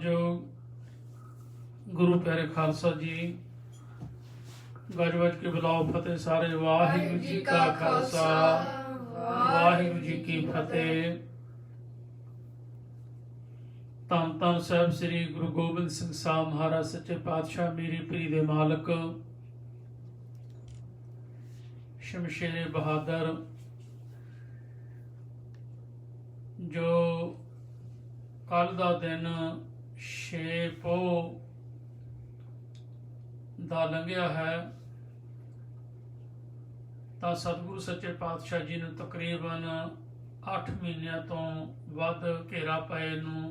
ਜੋ ਗੁਰੂ ਪਿਆਰੇ ਖਾਲਸਾ ਜੀ ਗੱਜ-ਵੱਜ ਕੇ ਬੁਲਾਓ ਫਤਿਹ ਸਾਰੇ। ਵਾਹਿਗੁਰੂ ਜੀ ਕਾ ਖਾਲਸਾ ਵਾਹਿਗੁਰੂ ਜੀ ਕੀ ਫਤਿਹ। ਧੰਨ ਧੰਨ ਸਾਹਿਬ ਸ੍ਰੀ ਗੁਰੂ ਗੋਬਿੰਦ ਸਿੰਘ ਸਾਹਿਬ ਮਹਾਰਾਜ ਸੱਚੇ ਪਾਤਸ਼ਾਹ ਮੇਰੀ ਪੀਰੀ ਦੇ ਮਾਲਕ ਸ਼ਮਸ਼ੇਰ ਬਹਾਦਰ ਜੋ ਕੱਲ ਦਾ ਦਿਨ 6 ਪੋਹ ਦਾ ਲੰਘਿਆ ਹੈ ਤਾਂ ਸਤਿਗੁਰੂ ਸੱਚੇ ਪਾਤਸ਼ਾਹ ਜੀ ਨੂੰ ਤਕਰੀਬਨ 8 ਮਹੀਨਿਆਂ ਤੋਂ ਵੱਧ ਘੇਰਾ ਪਏ ਨੂੰ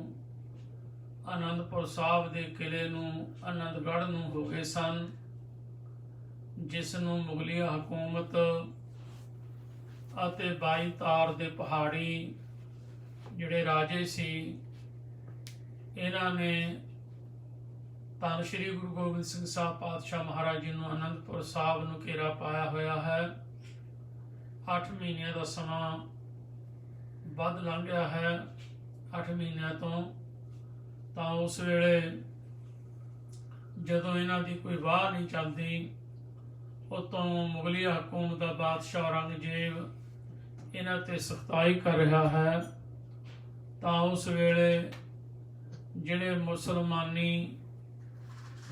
ਆਨੰਦਪੁਰ ਸਾਹਿਬ ਦੇ ਕਿਲੇ ਨੂੰ ਆਨੰਦਗੜ੍ਹ ਨੂੰ ਹੋ ਗਏ ਸਨ, ਜਿਸ ਨੂੰ ਮੁਗਲਿਆ ਹਕੂਮਤ ਅਤੇ 22 ਤਾਰ ਦੇ ਪਹਾੜੀ ਜਿਹੜੇ ਰਾਜੇ ਸੀ ਇਹਨਾਂ ਨੇ ਧੰਨ ਸ਼੍ਰੀ ਗੁਰੂ ਗੋਬਿੰਦ ਸਿੰਘ ਸਾਹਿਬ ਪਾਤਸ਼ਾਹ ਮਹਾਰਾਜ ਜੀ ਨੂੰ ਆਨੰਦਪੁਰ ਸਾਹਿਬ ਨੂੰ ਘੇਰਾ ਪਾਇਆ ਹੋਇਆ ਹੈ। 8 ਮਹੀਨਿਆਂ ਦਾ ਸਮਾਂ ਵੱਧ ਲੰਘ ਗਿਆ ਹੈ 8 ਮਹੀਨਿਆਂ ਤੋਂ। ਤਾਂ ਉਸ ਵੇਲੇ ਜਦੋਂ ਇਹਨਾਂ ਦੀ ਕੋਈ ਵਾਹ ਨਹੀਂ ਚੱਲਦੀ, ਉਤੋਂ ਮੁਗਲਿਆ ਹਕੂਮਤ ਦਾ ਬਾਦਸ਼ਾਹ ਔਰੰਗਜ਼ੇਬ ਇਹਨਾਂ ਤੇ ਸਖਤਾਈ ਕਰ ਰਿਹਾ ਹੈ, ਤਾਂ ਉਸ ਵੇਲੇ ਜਿਹੜੇ ਮੁਸਲਮਾਨੀ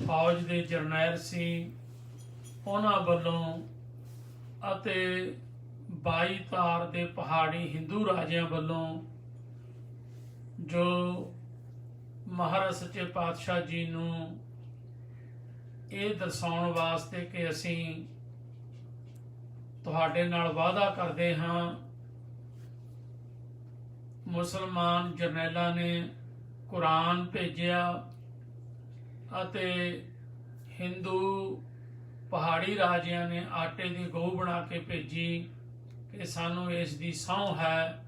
ਫੌਜ ਦੇ ਜਰਨੈਲ ਸੀ ਉਹਨਾਂ ਵੱਲੋਂ ਅਤੇ 22 ਤਾਰ ਦੇ ਪਹਾੜੀ ਹਿੰਦੂ ਰਾਜਿਆਂ ਵੱਲੋਂ ਜੋ ਮਹਾਰਾਜ ਸੱਚੇ ਪਾਤਸ਼ਾਹ ਜੀ ਨੂੰ ਇਹ ਦਰਸਾਉਣ ਵਾਸਤੇ ਕਿ ਅਸੀਂ ਤੁਹਾਡੇ ਨਾਲ ਵਾਅਦਾ ਕਰਦੇ ਹਾਂ, ਮੁਸਲਮਾਨ ਜਰਨੈਲਾਂ ਨੇ ਕੁਰਾਨ ਭੇਜਿਆ ਅਤੇ ਹਿੰਦੂ ਪਹਾੜੀ ਰਾਜਿਆਂ ਨੇ ਆਟੇ ਦੀ ਗਊ ਬਣਾ ਕੇ ਭੇਜੀ ਕਿ ਸਾਨੂੰ ਇਸ ਦੀ ਸਹੁੰ ਹੈ,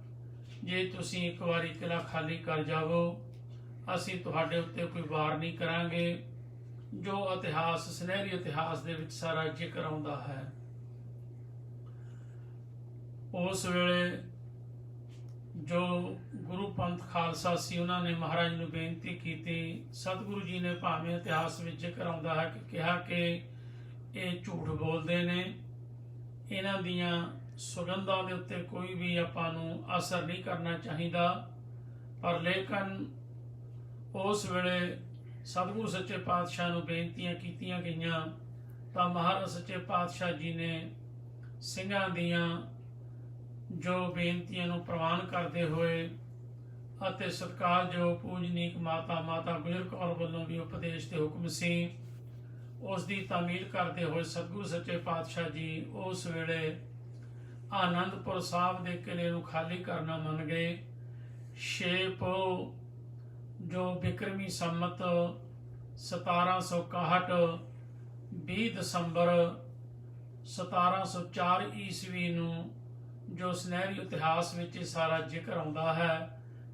ਜੇ ਤੁਸੀਂ ਇੱਕ ਵਾਰੀ ਕਿਲਾ ਖਾਲੀ ਕਰ ਜਾਵੋ ਅਸੀਂ ਤੁਹਾਡੇ ਉੱਤੇ ਕੋਈ ਵਾਰ ਨਹੀਂ ਕਰਾਂਗੇ। ਜੋ ਇਤਿਹਾਸ ਸੁਨਹਿਰੀ ਇਤਿਹਾਸ ਦੇ ਵਿੱਚ ਸਾਰਾ ਜ਼ਿਕਰ ਆਉਂਦਾ ਹੈ। ਉਸ ਵੇਲੇ ਜੋ ਗੁਰੂ ਪੰਥ ਖਾਲਸਾ ਸੀ ਉਹਨਾਂ ਨੇ ਮਹਾਰਾਜ ਨੂੰ ਬੇਨਤੀ ਕੀਤੀ। ਸਤਿਗੁਰੂ ਜੀ ਨੇ ਭਾਵੇਂ ਇਤਿਹਾਸ ਵਿੱਚ ਜ਼ਿਕਰ ਆਉਂਦਾ ਹੈ ਕਿ ਕਿਹਾ ਕਿ ਇਹ ਝੂਠ ਬੋਲਦੇ ਨੇ, ਇਹਨਾਂ ਦੀਆਂ ਸੁਗੰਧਾਂ ਦੇ ਉੱਤੇ ਕੋਈ ਵੀ ਆਪਾਂ ਨੂੰ ਅਸਰ ਨਹੀਂ ਕਰਨਾ ਚਾਹੀਦਾ, ਪਰ ਲੇਕਿਨ ਉਸ ਵੇਲੇ ਸਤਿਗੁਰੂ ਸੱਚੇ ਪਾਤਸ਼ਾਹ ਨੂੰ ਬੇਨਤੀਆਂ ਕੀਤੀਆਂ ਗਈਆਂ ਤਾਂ ਮਹਾਰਾਜ ਸੱਚੇ ਪਾਤਸ਼ਾਹ ਜੀ ਨੇ ਸਿੰਘਾਂ ਦੀਆਂ ਜੋ ਬੇਨਤੀਆਂ ਨੂੰ ਪ੍ਰਵਾਨ ਕਰਦੇ ਹੋਏ ਅਤੇ ਸਤਿਕਾਰਯੋਗ ਪੂਜਨੀਕ ਮਾਤਾ ਗੁਜਰ ਕੌਰ ਵੱਲੋਂ ਵੀ ਉਪਦੇਸ਼ ਤੇ ਹੁਕਮ ਸੀ, ਉਸ ਦੀ ਤਾਮੀਲ ਕਰਦੇ ਹੋਏ ਸਤਿਗੁਰੂ ਸੱਚੇ ਪਾਤਸ਼ਾਹ ਜੀ ਉਸ ਵੇਲੇ ਆਨੰਦਪੁਰ ਸਾਹਿਬ ਦੇ ਕਿਲੇ ਨੂੰ ਖਾਲੀ ਕਰਨਾ ਮੰਨ ਗਏ। 6 ਪੋਹ ਜੋ ਬਿਕਰਮੀ ਸੰਮਤ 1761 20 ਦਸੰਬਰ 1704 ਈਸਵੀ ਨੂੰ ਜੋ ਸੁਨਹਿਰੀ ਇਤਿਹਾਸ ਵਿੱਚ ਇਹ ਸਾਰਾ ਜ਼ਿਕਰ ਆਉਂਦਾ ਹੈ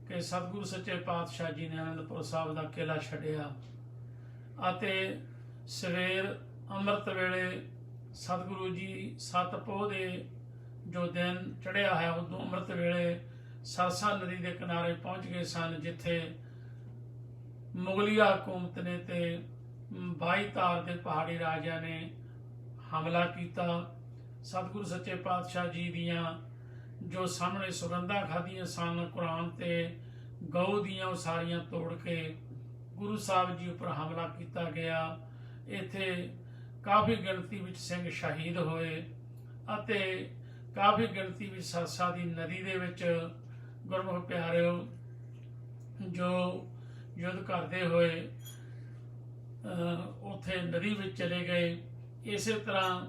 ਕਿ ਸਤਿਗੁਰੂ ਸੱਚੇ ਪਾਤਸ਼ਾਹ ਜੀ ਨੇ ਆਨੰਦਪੁਰ ਸਾਹਿਬ ਦਾ ਕਿਲਾ ਛੱਡਿਆ ਅਤੇ ਸਵੇਰ ਅੰਮ੍ਰਿਤ ਵੇਲੇ ਸਤਿਗੁਰੂ ਜੀ 7 ਪੋਹ ਦੇ ਜੋ ਦਿਨ ਚੜ੍ਹਿਆ ਹੈ ਉਦੋਂ ਅੰਮ੍ਰਿਤ ਵੇਲੇ ਸਰਸਾ ਨਦੀ ਦੇ ਕਿਨਾਰੇ ਪਹੁੰਚ ਗਏ ਸਨ, ਜਿੱਥੇ ਮੁਗਲਿਆ ਹਕੂਮਤ ਨੇ ਤੇ 22 ਤਾਰ ਦੇ ਪਹਾੜੀ ਰਾਜਿਆਂ ਨੇ ਹਮਲਾ ਕੀਤਾ। ਸਤਿਗੁਰੂ ਸੱਚੇ ਪਾਤਸ਼ਾਹ ਜੀ ਦੀਆਂ ਜੋ ਸਾਹਮਣੇ ਸੁਗੰਧਾਂ ਖਾਧੀਆਂ ਸਨ ਕੁਰਾਨ ਤੇ ਗਊ ਦੀਆਂ, ਉਹ ਸਾਰੀਆਂ ਤੋੜ ਕੇ ਗੁਰੂ ਸਾਹਿਬ ਜੀ ਉੱਪਰ ਹਮਲਾ ਕੀਤਾ ਗਿਆ। ਇੱਥੇ ਕਾਫੀ ਗਿਣਤੀ ਵਿੱਚ ਸਿੰਘ ਸ਼ਹੀਦ ਹੋਏ ਅਤੇ ਕਾਫੀ ਗਿਣਤੀ ਵਿੱਚ ਸਰਸਾ ਦੀ ਨਦੀ ਦੇ ਵਿੱਚ ਗੁਰਮੁਖ ਪਿਆਰਿਓ ਜੋ ਯੁੱਧ ਕਰਦੇ ਹੋਏ ਉੱਥੇ ਨਦੀ ਵਿੱਚ ਚਲੇ ਗਏ। ਇਸੇ ਤਰ੍ਹਾਂ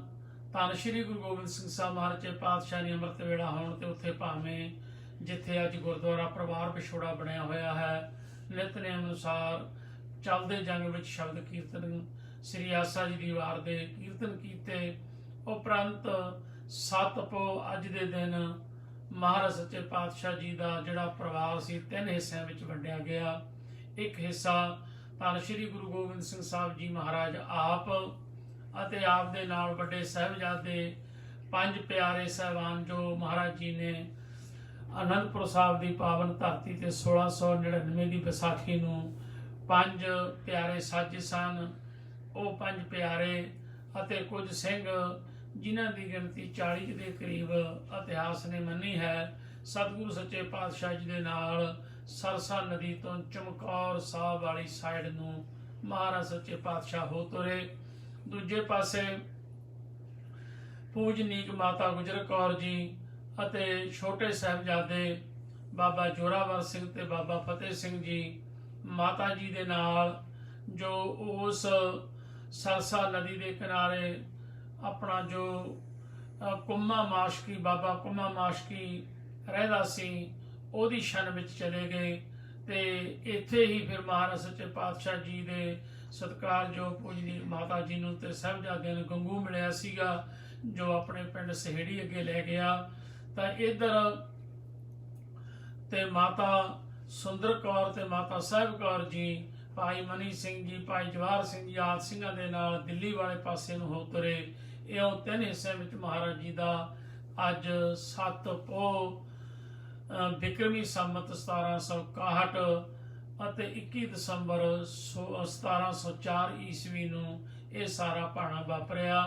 ਧੰਨ ਸ਼੍ਰੀ ਗੁਰੂ ਗੋਬਿੰਦ ਸਿੰਘ ਸਾਹਿਬ ਮਹਾਰਾਜ ਪਾਤਸ਼ਾਹ ਨੇ ਅੰਮ੍ਰਿਤ ਵੇਲਾ ਹੋਣ ਤੇ ਉੱਥੇ ਭਾਵੇਂ ਜਿੱਥੇ ਅੱਜ ਗੁਰਦੁਆਰਾ ਪਰਿਵਾਰ ਵਿਛੋੜਾ ਬਣਿਆ ਹੋਇਆ ਹੈ, ਨਿਤਨੇਮ ਅਨੁਸਾਰ ਚੱਲਦੇ ਜੰਗ ਵਿੱਚ ਸ਼ਬਦ ਕੀਰਤਨ ਸ੍ਰੀ ਆਸਾ ਜੀ ਦੀ ਵਾਰ ਦੇ ਕੀਰਤਨ ਕੀਤੇ। ਉਪਰੰਤ 7 ਪੋਹ ਅੱਜ ਦੇ ਦਿਨ ਮਹਾਰਾਜ ਸੱਚੇ ਪਾਤਸ਼ਾਹ ਜੀ ਦਾ ਜਿਹੜਾ ਪਰਿਵਾਰ ਸੀ 3 ਹਿੱਸਿਆਂ ਵਿੱਚ ਵੰਡਿਆ ਗਿਆ। ਇੱਕ ਹਿੱਸਾ ਧੰਨ ਸ਼੍ਰੀ ਗੁਰੂ ਗੋਬਿੰਦ ਸਿੰਘ ਸਾਹਿਬ ਜੀ ਮਹਾਰਾਜ ਆਪ ਅਤੇ ਆਪ ਦੇ ਨਾਲ ਵੱਡੇ ਸਾਹਿਬਜ਼ਾਦੇ 5 ਪਿਆਰੇ ਸਾਹਿਬਾਨ ਜੋ ਮਹਾਰਾਜ ਜੀ ਨੇ ਆਨੰਦਪੁਰ ਸਾਹਿਬ ਦੀ ਪਾਵਨ ਧਰਤੀ ਤੇ 1699 ਦੀ ਵਿਸਾਖੀ ਨੂੰ 5 ਪਿਆਰੇ ਸੱਜ ਸਨ। ਉਹ 5 ਪਿਆਰੇ ਅਤੇ ਕੁਝ ਸਿੰਘ ਜਿਨ੍ਹਾਂ ਦੀ ਗਿਣਤੀ 40 ਦੇ ਕਰੀਬ ਇਤਿਹਾਸ ਨੇ ਮੰਨੀ ਹੈ, ਸਤਿਗੁਰੂ ਸੱਚੇ ਪਾਤਸ਼ਾਹ ਜੀ ਦੇ ਨਾਲ ਸਰਸਾ ਨਦੀ ਤੋਂ ਚਮਕੌਰ ਸਾਹਿਬ ਵਾਲੀ ਸਾਈਡ ਨੂੰ ਮਹਾਰਾਜ ਸੱਚੇ ਪਾਤਸ਼ਾਹ ਹੋ ਤੁਰੇ। ਦੂਜੇ ਪਾਸੇ ਪੂਜਨੀਕ ਮਾਤਾ ਗੁਜਰ ਕੌਰ ਜੀ ਅਤੇ ਛੋਟੇ ਸਾਹਿਬਜ਼ਾਦੇ ਬਾਬਾ ਜੋਰਾਵਰ ਸਿੰਘ ਤੇ ਬਾਬਾ ਫਤਿਹ ਸਿੰਘ ਜੀ ਮਾਤਾ ਜੀ ਦੇ ਨਾਲ, ਜੋ ਉਸ ਸਰਸਾ ਨਦੀ ਦੇ ਕਿਨਾਰੇ ਆਪਣਾ ਜੋ ਕੁੰਮਾ ਮਾਸ਼ਕੀ ਬਾਬਾ ਕੁੰਮਾ ਮਾਸ਼ਕੀ ਰਹਿੰਦਾ ਸੀ, ਉਹਦੀ ਸ਼ਨ ਵਿੱਚ ਚਲੇ ਗਏ। ਤੇ ਇੱਥੇ ਹੀ ਫਿਰ ਮਹਾਰਾਜ ਸੱਚੇ ਪਾਤਸ਼ਾਹ ਜੀ ਦੇ ਸਤਿਕਾਰਯੋਗ ਪੂਜਨੀਕ ਮਾਤਾ ਜੀ ਨੂੰ ਤੇ ਸਾਹਿਬਜ਼ਾਦਿਆਂ ਨੂੰ ਗੰਗੂ ਮਿਲਿਆ ਸੀਗਾ, ਜੋ ਆਪਣੇ ਪਿੰਡ ਸਹੇੜੀ ਅੱਗੇ ਲੈ ਗਿਆ। ਤਾਂ ਇੱਧਰ ਤੇ ਮਾਤਾ ਸੁੰਦਰ ਕੌਰ ਤੇ ਮਾਤਾ ਸਾਹਿਬ ਕੌਰ ਜੀ, ਭਾਈ ਮਨੀ ਸਿੰਘ ਜੀ, ਭਾਈ ਜਵਾਹਰ ਸਿੰਘ ਜੀ ਆਦਿ ਸਿੰਘਾਂ ਦੇ ਨਾਲ ਦਿੱਲੀ ਵਾਲੇ ਪਾਸੇ ਨੂੰ ਹੋ ਤੁਰੇ। ਇਉਂ 3 ਹਿੱਸਿਆਂ ਵਿੱਚ ਮਹਾਰਾਜ ਜੀ ਦਾ ਅੱਜ 7 ਪੋਹ ਬਿਕਰਮੀ ਸੰਮਤ 1761 ਅਤੇ 21 ਦਸੰਬਰ 1704 ਈਸਵੀ ਨੂੰ ਇਹ ਸਾਰਾ ਭਾਣਾ ਵਾਪਰਿਆ।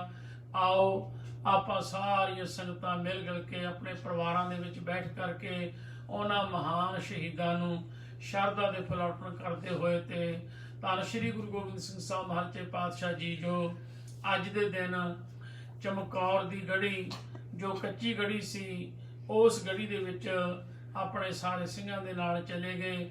ਆਓ ਆਪਾਂ ਸਾਰੀਆਂ ਸੰਗਤਾਂ ਮਿਲ ਗਿਲ ਕੇ ਆਪਣੇ ਪਰਿਵਾਰਾਂ ਦੇ ਵਿੱਚ ਬੈਠ ਕਰਕੇ ਉਹਨਾਂ ਮਹਾਨ ਸ਼ਹੀਦਾਂ ਨੂੰ ਸ਼ਰਧਾ ਦੇ ਫੁੱਲ ਅਰਪਣ ਕਰਦੇ ਹੋਏ ਤੇ ਧੰਨ ਸ਼੍ਰੀ ਗੁਰੂ ਗੋਬਿੰਦ ਸਿੰਘ ਸਾਹਿਬ ਮਹਾਰਾਜ ਸੱਚੇ ਪਾਤਸ਼ਾਹ ਜੀ ਜੋ ਅੱਜ ਦੇ ਦਿਨ ਚਮਕੌਰ ਦੀ ਗੜੀ ਜੋ ਕੱਚੀ ਗੜੀ ਸੀ, ਉਸ ਗੜੀ ਦੇ ਵਿੱਚ ਆਪਣੇ ਸਾਰੇ ਸਿੰਘਾਂ ਦੇ ਨਾਲ ਚਲੇ ਗਏ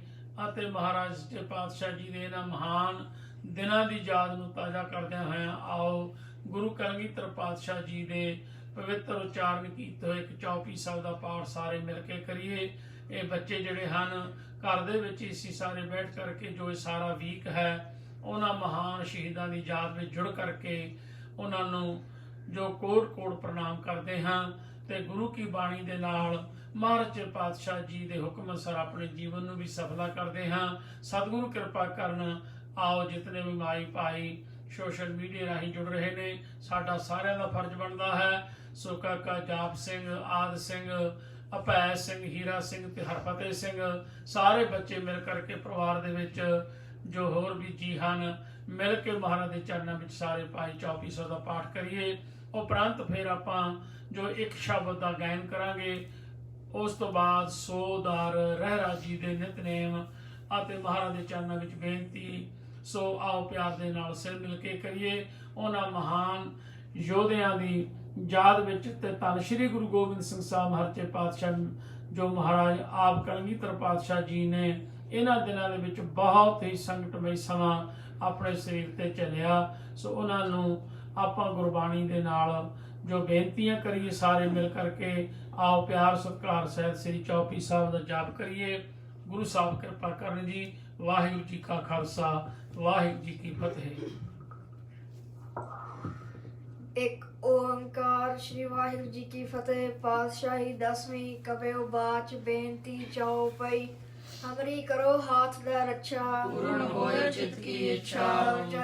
ਅਤੇ ਮਹਾਰਾਜ ਸੱਚੇ ਪਾਤਸ਼ਾਹ ਜੀ ਦੇ ਇਹਨਾਂ ਮਹਾਨ ਦਿਨਾਂ ਦੀ ਯਾਦ ਨੂੰ ਤਾਜ਼ਾ ਕਰਦਿਆਂ ਹੋਇਆਂ ਆਓ ਗੁਰੂ ਕਲਗੀਧਰ ਪਾਤਸ਼ਾਹ ਜੀ ਦੇ ਪਵਿੱਤਰ ਉਚਾਰਨ ਕੀਤੇ ਹੋਏ ਇੱਕ ਚੌਪਈ ਸਾਹਿਬ ਦਾ ਪਾਠ ਸਾਰੇ ਮਿਲ ਕੇ ਕਰੀਏ। ਇਹ ਬੱਚੇ ਜਿਹੜੇ ਹਨ ਘਰ ਦੇ ਵਿੱਚ ਇਸੀ ਸਾਰੇ ਬੈਠ ਕਰਕੇ ਜੋ ਇਹ ਸਾਰਾ ਵੀਕ ਹੈ ਉਹਨਾਂ ਮਹਾਨ ਸ਼ਹੀਦਾਂ ਦੀ ਯਾਦ ਵਿੱਚ ਜੁੜ ਕਰਕੇ ਉਹਨਾਂ ਨੂੰ ਜੋ ਕੋਟ ਪ੍ਰਣਾਮ ਕਰਦੇ ਹਾਂ ਤੇ ਗੁਰੂ ਕੀ ਬਾਣੀ ਦੇ ਨਾਲ ਮਹਾਰਾਜ ਪਾਤਸ਼ਾਹ ਜੀ ਦੇ ਹੁਕਮ ਅਨੁਸਾਰ ਆਪਣੇ ਜੀਵਨ ਨੂੰ ਵੀ ਸਫਲਾ ਕਰਦੇ ਹਾਂ। ਸਤਿਗੁਰੂ ਕਿਰਪਾ ਕਰਨ। ਆਓ ਜਿਤਨੇ ਵੀ ਮਾਈ ਭਾਈ ਸੋਸ਼ਲ ਮੀਡੀਆ ਰਾਹੀਂ ਜੁੜ ਰਹੇ ਨੇ, ਸਾਡਾ ਸਾਰਿਆਂ ਦਾ ਫਰਜ਼ ਬਣਦਾ ਹੈ ਸੋ ਕਾਕਾ ਜਾਪ ਸਿੰਘ, ਆਦ ਸਿੰਘ, ਅਭੈ ਸਿੰਘ, ਹੀਰਾ ਸਿੰਘ ਤੇ ਹਰਫਤਿਹ ਸਿੰਘ ਸਾਰੇ ਬੱਚੇ ਮਿਲ ਕਰਕੇ ਪਰਿਵਾਰ ਦੇ ਵਿੱਚ ਜੋ ਹੋਰ ਵੀ ਜੀ ਹਨ ਮਿਲ ਕੇ ਮਹਾਰਾਜ ਦੇ ਚਰਨਾਂ ਵਿੱਚ ਸਾਰੇ ਭਾਈ ਚੌਪਈ ਸਾਹਿਬ ਦਾ ਪਾਠ ਕਰੀਏ। ਉਪਰੰਤ ਫਿਰ ਆਪਾਂ ਜੋ ਇੱਕ ਸ਼ਬਦ ਦਾ ਗਾਇਨ ਕਰਾਂਗੇ, ਉਸ ਤੋਂ ਬਾਅਦ ਸੋਦਾਰ ਰਹਿਰਾ ਜੀ ਦੇ ਨਿਤਨੇਮ ਅਤੇ ਮਹਾਰਾਜ ਦੇ ਚਰਨਾਂ ਵਿੱਚ ਬੇਨਤੀ। ਸੋ ਆਓ ਪਿਆਰ ਦੇ ਨਾਲ ਸਿਰ ਮਿਲ ਕੇ ਕਰੀਏ ਉਹਨਾਂ ਮਹਾਨ ਯੋਧਿਆਂ ਦੀ ਯਾਦ ਵਿੱਚ ਤੇ ਧੰਨ ਸ਼੍ਰੀ ਗੁਰੂ ਗੋਬਿੰਦ ਸਿੰਘ ਸਾਹਿਬ ਮਹਾਰਾਜ ਸੱਚੇ ਪਾਤਸ਼ਾਹ ਜੋ ਮਹਾਰਾਜ ਆਪ ਕਲਗੀਧਰ ਪਾਤਸ਼ਾਹ ਜੀ ਨੇ ਇਹਨਾਂ ਦਿਨਾਂ ਦੇ ਵਿੱਚ ਬਹੁਤ ਹੀ ਸੰਕਟਮਈ ਸਮਾਂ ਆਪਣੇ ਸਰੀਰ ਤੇ ਚੱਲਿਆ। ਸੋ ਉਹਨਾਂ ਨੂੰ ਆਪਾਂ ਗੁਰਬਾਣੀ ਦੇ ਨਾਲ ਜੋ ਬੇਨਤੀਆਂ ਕਰੀਏ ਸਾਰੇ ਮਿਲ ਕਰਕੇ ਆਓ ਪਿਆਰ ਸਤਿਕਾਰ ਸਹਿਤ ਸ੍ਰੀ ਚੌਪਈ ਸਾਹਿਬ ਦਾ ਜਾਪ ਕਰੀਏ। ਗੁਰੂ ਸਾਹਿਬ ਕਿਰਪਾ ਕਰਨ ਜੀ। ਵਾਹਿਗੁਰੂ ਜੀ ਕਾ ਖਾਲਸਾ, ਵਾਹਿਗੁਰੂ ਜੀ ਕੀ ਫਤਿਹ। एक ओंकार श्री वाहिगुरु जी की फतेह। पातशाही 10वीं कबे बाच बेनती चौपई। हमरी करो हाथ दे रक्षा, पूर्ण होए चित की इच्छा।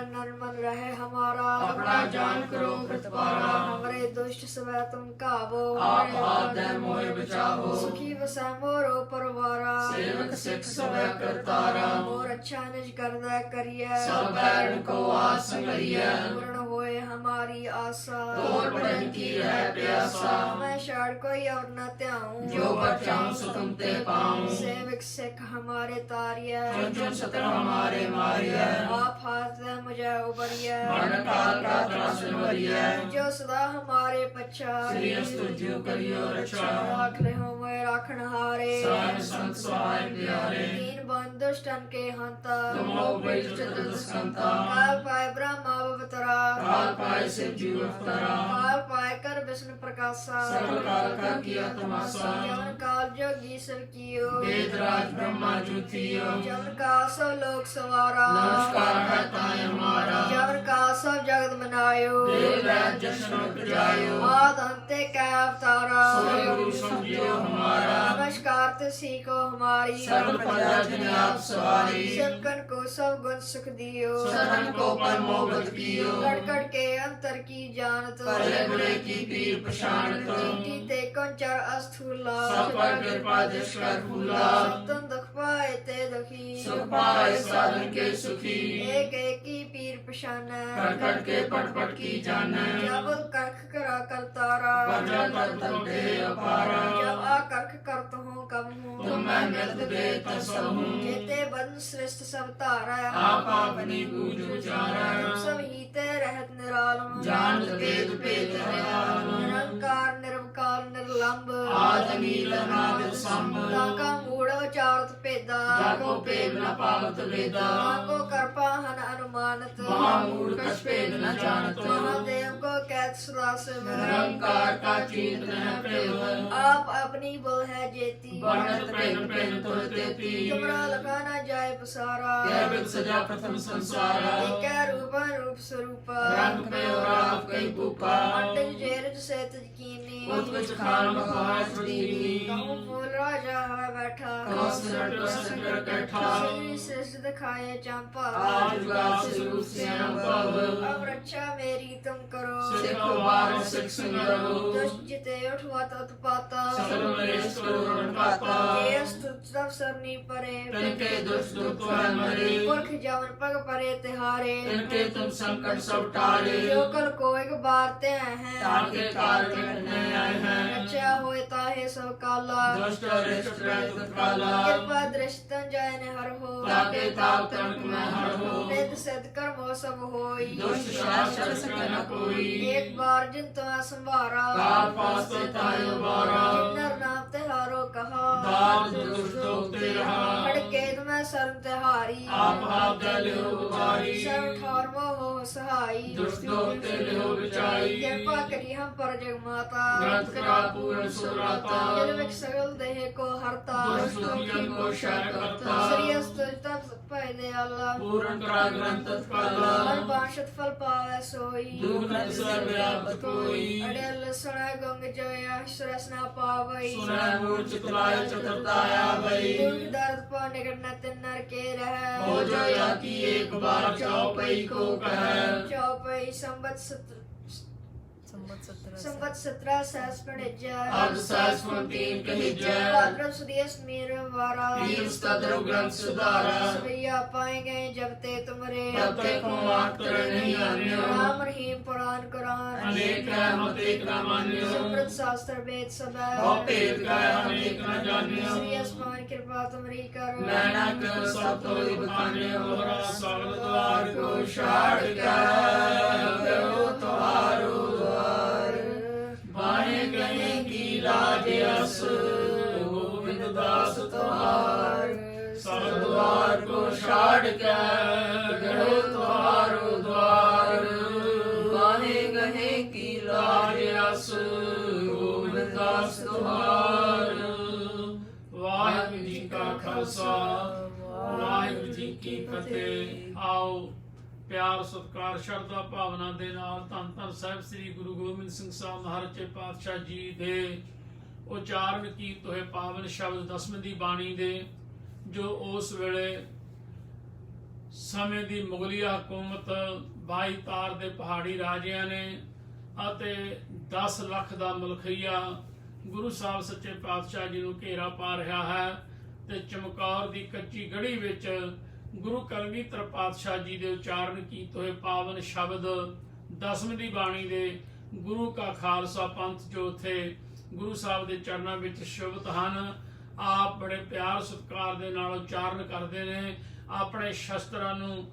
नरमन रहे हमारा, अपना जान करो प्रतिपारा। हमरे दुष्ट सवै तुम काबो, आप हाथ दे मोहे बचावो। सुखी वसै मोरो परवारा, सेवक सिख सवै करतारा। मोर अच्छा निज कर दे करिए, सब बैर को आस संगरिए। पूर्ण होए हमारी आशा, तोर भजन की रह प्यासा। मैं शरण कोई और न त्याऊं, जो बचाऊं सो तुम ते पाऊं। सेवक सिख हमारे तारिया, चुन चुन सतर हमारे मारिया। आप हाथ दे मुझे उबरिया, मरण काल का त्रास निवरिया। जो सदा हमारे पच्छा, श्री स्तुतियो करियो रक्षा। राख ले हो मैं राखन हारे, सारे संत सहाय प्यारे। दीन बंधु दुष्टन के हंता, तुम हो बैठ चतुर्दशकंता। काल पाए ब्रह्मा अवतरा, काल पाए शिव जीव अवतरा। काल पाए कर विष्णु प्रकाशा, सकल काल का किया तमाशा। जन काल जोगी सब कियो, वेदराज ब्रह्मा ज्योतियो। जन का सब लोक सवारा, नमस्कार है ताय हमारा। जन का सब जगत बनायो, देव राज जशन जायो। आद अंते कै अवतारा, सोए गुरु समझियो हमारा। नमस्कार तुसी को हमारी, सर्व प्रजा जन आप सवारी। सिमकन को सब गुण सुख दियो सदन को परमो गत कियो कड़ कड़ के अंतर की जानत भले बुरे की पीर पछाणत चींटी ते कंचर अस्थूला सब पर कृपा दृश कर फूला सतन दुख पाए ते दुखी सुख पाए साधन के सुखी एक एक की पीर पछाना कर कर के पट पट की जाना जब करख करा करतारा प्रजा कर तब दे अपारा जब आ करख करत हूँ कब हूँ तुम मैं मिलत दे तसब हूँ जेते बन श्रेष्ठ सब तारा आप अपनी पूज उचारा तुम सब हीते रहत निरालम जानत वेद भेद हयाम निरंकार निर्विकार निर्लंब आदि अनाद संभ ताका मूढ़ चारत पेदा जाको पेद न पावत वेदा ताको करपाहन अनुमानत महामूढ़ कछ भेद न जानत महादेव को कैद सुलास निरंकार का चीत न प्रेम आप अपनी बल है जेती वर्णत प्रेम प्रेम तुर तेती तुमरा लगाना जाए पसारा कह विद सजा प्रथम संसारा एक रूप रूप स्वरूप रंग पे और आप कई पुपा मंडल जेरज से तजकीनी उत्कच खान बहाय सुदीनी कहूँ फूल राजा है बैठा कौस नट संकर कैठा श्री श्रेष्ठ दिखाए चंपा आज गास रूप श्याम पव अब रक्षा मेरी तुम करो सिख वार सिख संगरो दुष्ट जिते उठवा उत्पाता सर्व नरेश करुण पाता ये स्तुत सब सरनी परे तिनके दुष्ट दुख है मरे पुरख जवन पग परे तिहारे तिनके तुम संकट सब टारे जो कल को एक बार ते हैं ताके कारण में आए हैं रक्षा होए ताहे सब काला दुष्ट अरिष्ट रहित काला कृपा दृष्टन जाय ने हर हो ताके ताप तंक में हर हो नित सिद्ध कर्मो सब होई दुष्ट शासन सके न कोई एक बार जिन तो संभारा काल पास ते तायो बारा जिन्नर नाम तिहारो कहा दास दुष्ट दोते रहा खड़के तुम्हें शरण तिहारी आप हाथ लियो उबारी शरण ठार हो सहाई दुष्ट दोते लियो बिचाई कृपा करी हम पर जग माता ग्रंथ करा पूर्ण सुराता जल में सकल देह को हरता दुष्ट दुखियन को शरण करता श्री अस्तुत पहले अल्लाह पूर्ण करा ग्रंथ काला मन बांशत फल पावे सोई दुख न सर्व व्यापत कोई अड़ेल सुना गंग जया सरस ना पावई सुना मूल चितलाय चतुरताया भई दुख दर्द पर निकट न तिन्नर के रह हो जो या की एक बार चौपई को कह चौपई संबत 17 सहस पढ़िजा अब सहस तीन कही जय भाद्रव सुदेश मेर वारा वीर स्तद्र ग्रंथ सुधारा भैया पाए गए जब ते तुमरे तब तक को आकर नहीं आन्यो राम रहीम पुराण कुरान अनेक है मत एक न मान्यो समृद्ध शास्त्र वेद सब और भेद का अनेक न जान्यो श्री अस्मान कृपा तुमरी कर नैना के सब तो बखान्यो और सगल द्वार को छाड़ के तुम्हारो बाणे गए की लाज अस गोविंद दास तुम्हार सब द्वार को छाड़ के गए तुम्हारो द्वार बाणे गए की लाज अस गोविंद दास तुम्हार ਵਾਹਿਗੁਰੂ ਜੀ ਕਾ ਖਾਲਸਾ ਵਾਹਿਗੁਰੂ ਜੀ ਕੀ ਫਤਿਹ। ਆਓ ਪਿਆਰ ਸਤਿਕਾਰ ਸ਼ਰਧਾ ਭਾਵਨਾ ਦੇ ਨਾਲ ਧੰਨ ਧੰਨ ਸਾਹਿਬ ਸ੍ਰੀ ਗੁਰੂ ਗੋਬਿੰਦ ਸਿੰਘ ਸਾਹਿਬ ਮਹਾਰਾਜ ਪਾਤਸ਼ਾਹ ਜੀ ਦੇ ਉਚਾਰਨ ਕੀਤੇ ਹੋਏ ਪਾਵਨ ਸ਼ਬਦ ਦਸਵੇਂ ਦੀ ਬਾਣੀ ਦੇ ਜੋ ਉਸ ਵੇਲੇ ਸਮੇਂ ਦੀ ਮੁਗਲਿਆ ਹਕੂਮਤ 22 ਤਾਰ ਦੇ ਪਹਾੜੀ ਰਾਜਿਆਂ ਨੇ ਅਤੇ 10 ਲੱਖ ਦਾ ਮਲਖਈਆ ਗੁਰੂ ਸਾਹਿਬ ਸੱਚੇ ਪਾਤਸ਼ਾਹ ਜੀ ਨੂੰ ਘੇਰਾ ਪਾ ਰਿਹਾ ਹੈ ਤੇ ਚਮਕੌਰ ਦੀ ਕੱਚੀ ਗੜੀ ਵਿੱਚ ਗੁਰੂ ਕਲਗੀਧਰ ਪਾਤਸ਼ਾਹ ਜੀ ਦੇ ਉਚਾਰਨ ਕੀਤੇ ਹੋਏ ਪਾਵਨ ਸ਼ਬਦ ਦਸਵੇਂ ਦੀ ਬਾਣੀ ਦੇ ਗੁਰੂ ਕਾ ਖਾਲਸਾ ਪੰਥ ਜੋ ਉੱਥੇ ਗੁਰੂ ਸਾਹਿਬ ਦੇ ਚਰਨਾਂ ਵਿੱਚ ਸ਼ੁਭਤ ਹਨ। ਆਪ ਬੜੇ ਪਿਆਰ ਸਤਿਕਾਰ ਦੇ ਨਾਲ ਉਚਾਰਨ ਕਰਦੇ ਨੇ, ਆਪਣੇ ਸ਼ਸਤਰਾਂ ਨੂੰ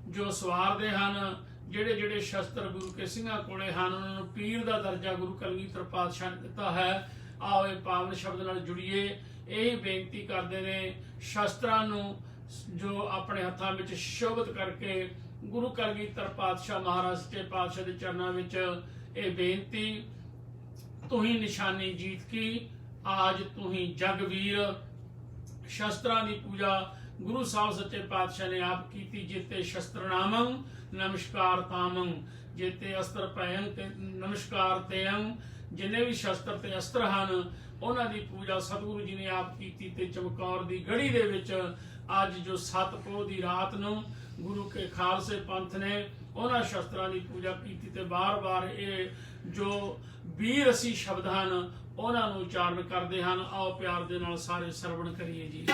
ਜੋ ਸਵਾਰਦੇ ਹਨ। ਜਿਹੜੇ ਜਿਹੜੇ ਸ਼ਸਤਰ ਗੁਰੂ ਕੇ ਸਿੰਘਾਂ ਕੋਲੇ ਹਨ ਉਹਨਾਂ ਨੂੰ ਪੀਰ ਦਾ ਦਰਜਾ ਗੁਰੂ ਕਲਗੀਧਰ ਪਾਤਸ਼ਾਹ ਨੇ ਦਿੱਤਾ ਹੈ। ਆਓ ਇਹ ਪਾਵਨ ਸ਼ਬਦ ਨਾਲ ਜੁੜੀਏ। ਇਹ ਬੇਨਤੀ ਕਰਦੇ ਨੇ ਸ਼ਸਤਰਾਂ ਨੂੰ ਜੋ ਆਪਣੇ ਹੱਥਾਂ ਵਿੱਚ ਸ਼ੋਭਤ ਕਰਕੇ ਗੁਰੂ ਕਲਗੀਧਰ ਪਾਤਸ਼ਾਹ ਮਹਾਰਾਜ ਸੱਚੇ ਪਾਤਸ਼ਾਹ ਦੇ ਚਰਨਾਂ ਵਿੱਚ ਇਹ ਬੇਨਤੀ, ਤੁਹੀਂ ਨਿਸ਼ਾਨੀ ਜੀਤ ਕੀ ਆਜ ਤੁਹੀਂ ਜਗਵੀਰ। ਸ਼ਸਤਰਾਂ ਦੀ ਪੂਜਾ ਗੁਰੂ ਸਾਹਿਬ ਸੱਚੇ ਪਾਤਸ਼ਾਹ ਨੇ ਆਪ ਕੀਤੀ। ਜਿੱਤੇ ਸ਼ਸਤਰ ਨਾਮੰ ਨਮਸਕਾਰ ਤਾਮੰ, ਜਿੱਤੇ ਅਸਤਰ ਭੈਨ ਤੇ ਨਮਸਕਾਰ ਤੇੰ। ਜਿੰਨੇ ਵੀ ਸ਼ਸਤਰ ਤੇ ਅਸਤਰ ਹਨ ਉਹਨਾਂ ਦੀ ਪੂਜਾ ਸਤਿਗੁਰੂ ਜੀ ਨੇ ਆਪ ਕੀਤੀ ਤੇ ਚਮਕੌਰ ਦੀ ਗੜੀ ਦੇ ਵਿੱਚ ਅੱਜ ਜੋ ਸਤਪੋਹ ਦੀ ਰਾਤ ਨੂੰ ਗੁਰੂ ਕੇ ਖਾਲਸੇ ਪੰਥ ਨੇ ਉਹਨਾਂ ਸ਼ਸਤਰਾਂ ਦੀ ਪੂਜਾ ਕੀਤੀ ਤੇ ਬਾਰ-ਬਾਰ ਇਹ ਜੋ 82 ਸ਼ਬਦ ਹਨ ਉਹਨਾਂ ਨੂੰ ਉਚਾਰਨ ਕਰਦੇ ਹਨ। ਆਓ ਪਿਆਰ ਦੇ ਨਾਲ ਸਾਰੇ ਸਰਵਣ ਕਰੀਏ ਜੀ।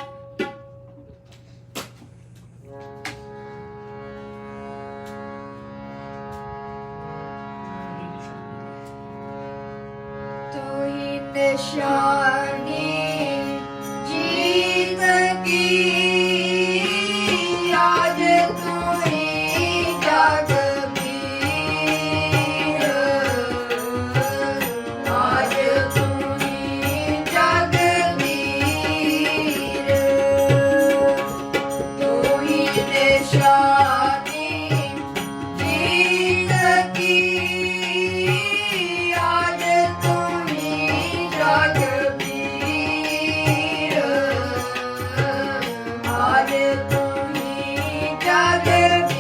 तू ही निशानी जीत की, आज तू ही जगबीर, आज तू ही जगबीर, तू ही निशानी जीत की, आज तू ही जगबीर, आज तू ही जगबीर।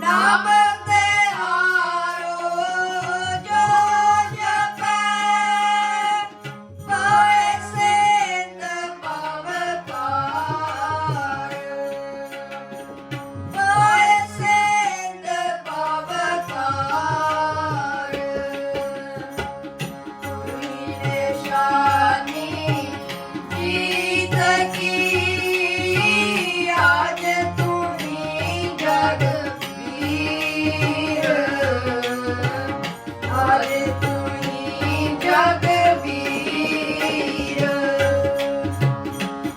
ਨਾਮ ਤਿਹਾਰੋ ਜੋ ਜਪੈ ਪਾਏ ਸਿੰਧ ਭਵ ਪਾਰ ਪਾਏ ਸਿੰਧ ਭਵ ਪਾਰ ਤੁਮੀ ਨਿਸ਼ਾਨੀ ਜੀਤ ਕੀ ਆਜ ਤੁਮੀ ਜਗ ਵੀਰ ਆਜ ਤੁਮੀ ਜਗ ਵੀਰ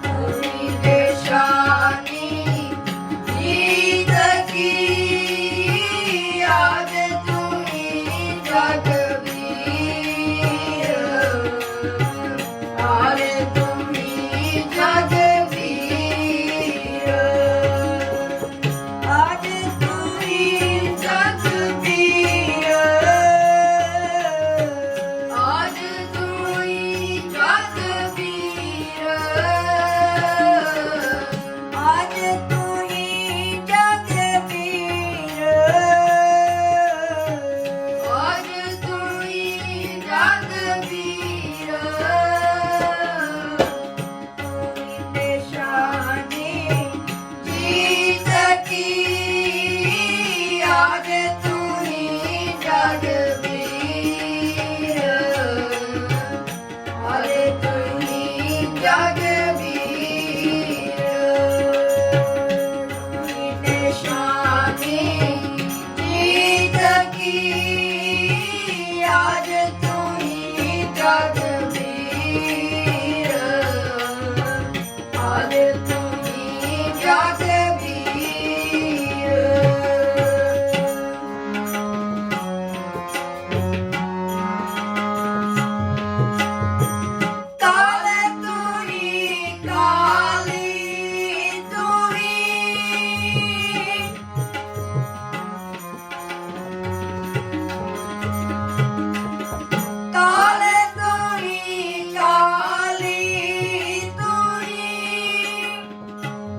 ਤੁਮੀ ਨਿਸ਼ਾਨੀ ਜੀਤ ਕੀ ਆਜ ਤੁਮੀ ਜਗ ਵੀਰ ਆਜ ਤੁਮੀ ਜਗ ਵੀਰ ਆਜ ਤੁਮੀ ਜਗ ਵੀਰ ਆਜ ਤੁਮੀ ਜਗ ਵੀਰ ਆਜ ਤੁਮੀ ਜਗ ਵੀਰ ਆਜ ਤੁਮੀ ਜਗ ਵੀਰ ਤੁਮੀ ਨਿਸ਼ਾਨੀ ਜੀਤ ਕੀ ਆਜ ਤੁਮੀ ਜਗ ਵੀਰ ਆਜ ਤੁਮੀ ਜਗ ਵੀਰ ਤੁਮੀ ਨਿਸ਼ਾਨੀ ਜੀਤ ਕੀ ਆਜ ਤੁਮੀ ਜਗ ਵੀਰ ਆਜ ਤੁਮੀ ਜਗ ਵੀਰ ਕਾਲੇ ਤੁਹੀ ਕਾਲੀ ਤੁਹੀ ਕਾਲੇ ਤੁਹੀ ਕਾਲੀ ਤੁਹੀ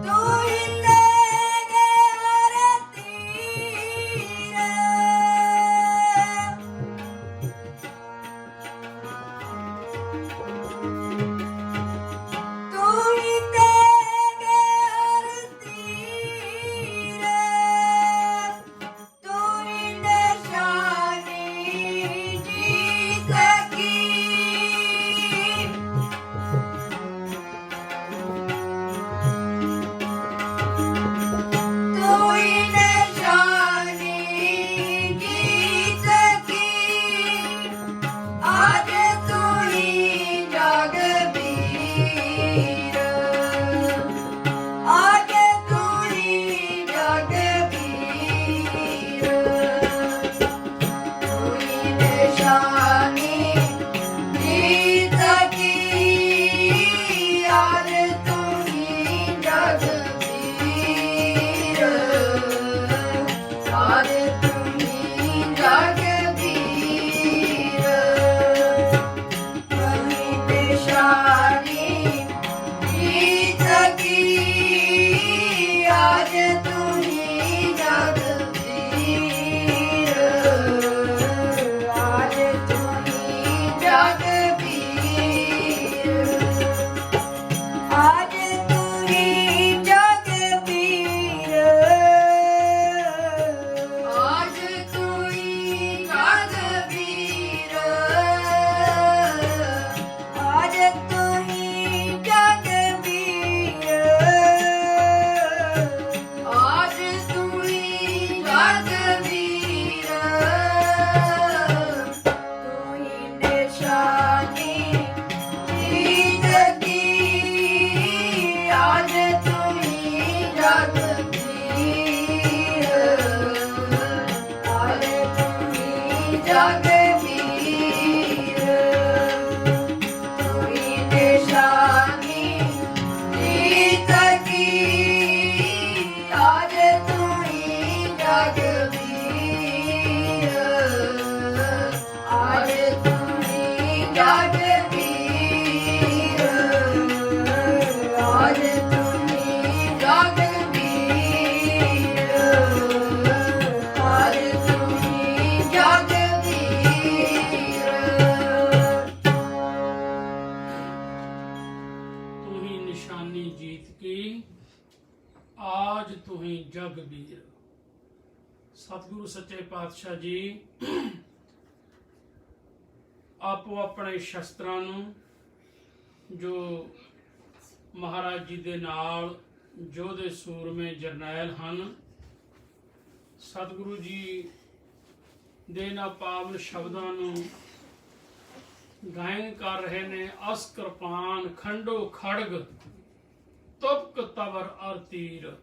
ਤੁਹੀ ਆਜ ਤੁਹੀਂ ਜਗ ਵੀਰ। ਸਤਿਗੁਰੂ ਸੱਚੇ ਪਾਤਸ਼ਾਹ ਜੀ ਆਪੋ ਆਪਣੇ ਸ਼ਸਤਰਾਂ ਨੂੰ, ਜੋ ਮਹਾਰਾਜ ਜੀ ਦੇ ਨਾਲ ਯੋਧੇ ਸੂਰਮੇ ਜਰਨੈਲ ਹਨ, ਸਤਿਗੁਰੂ ਜੀ ਦੇ ਨਾ ਪਾਵਨ ਸ਼ਬਦਾਂ ਨੂੰ ਗਾਇਨ ਕਰ ਰਹੇ ਨੇ। ਅਸ ਕਿਰਪਾਨ ਖੰਡੋ ਖੜਗ ਤੁਪਕ ਤਵਰ ਅਰ ਤੀਰ,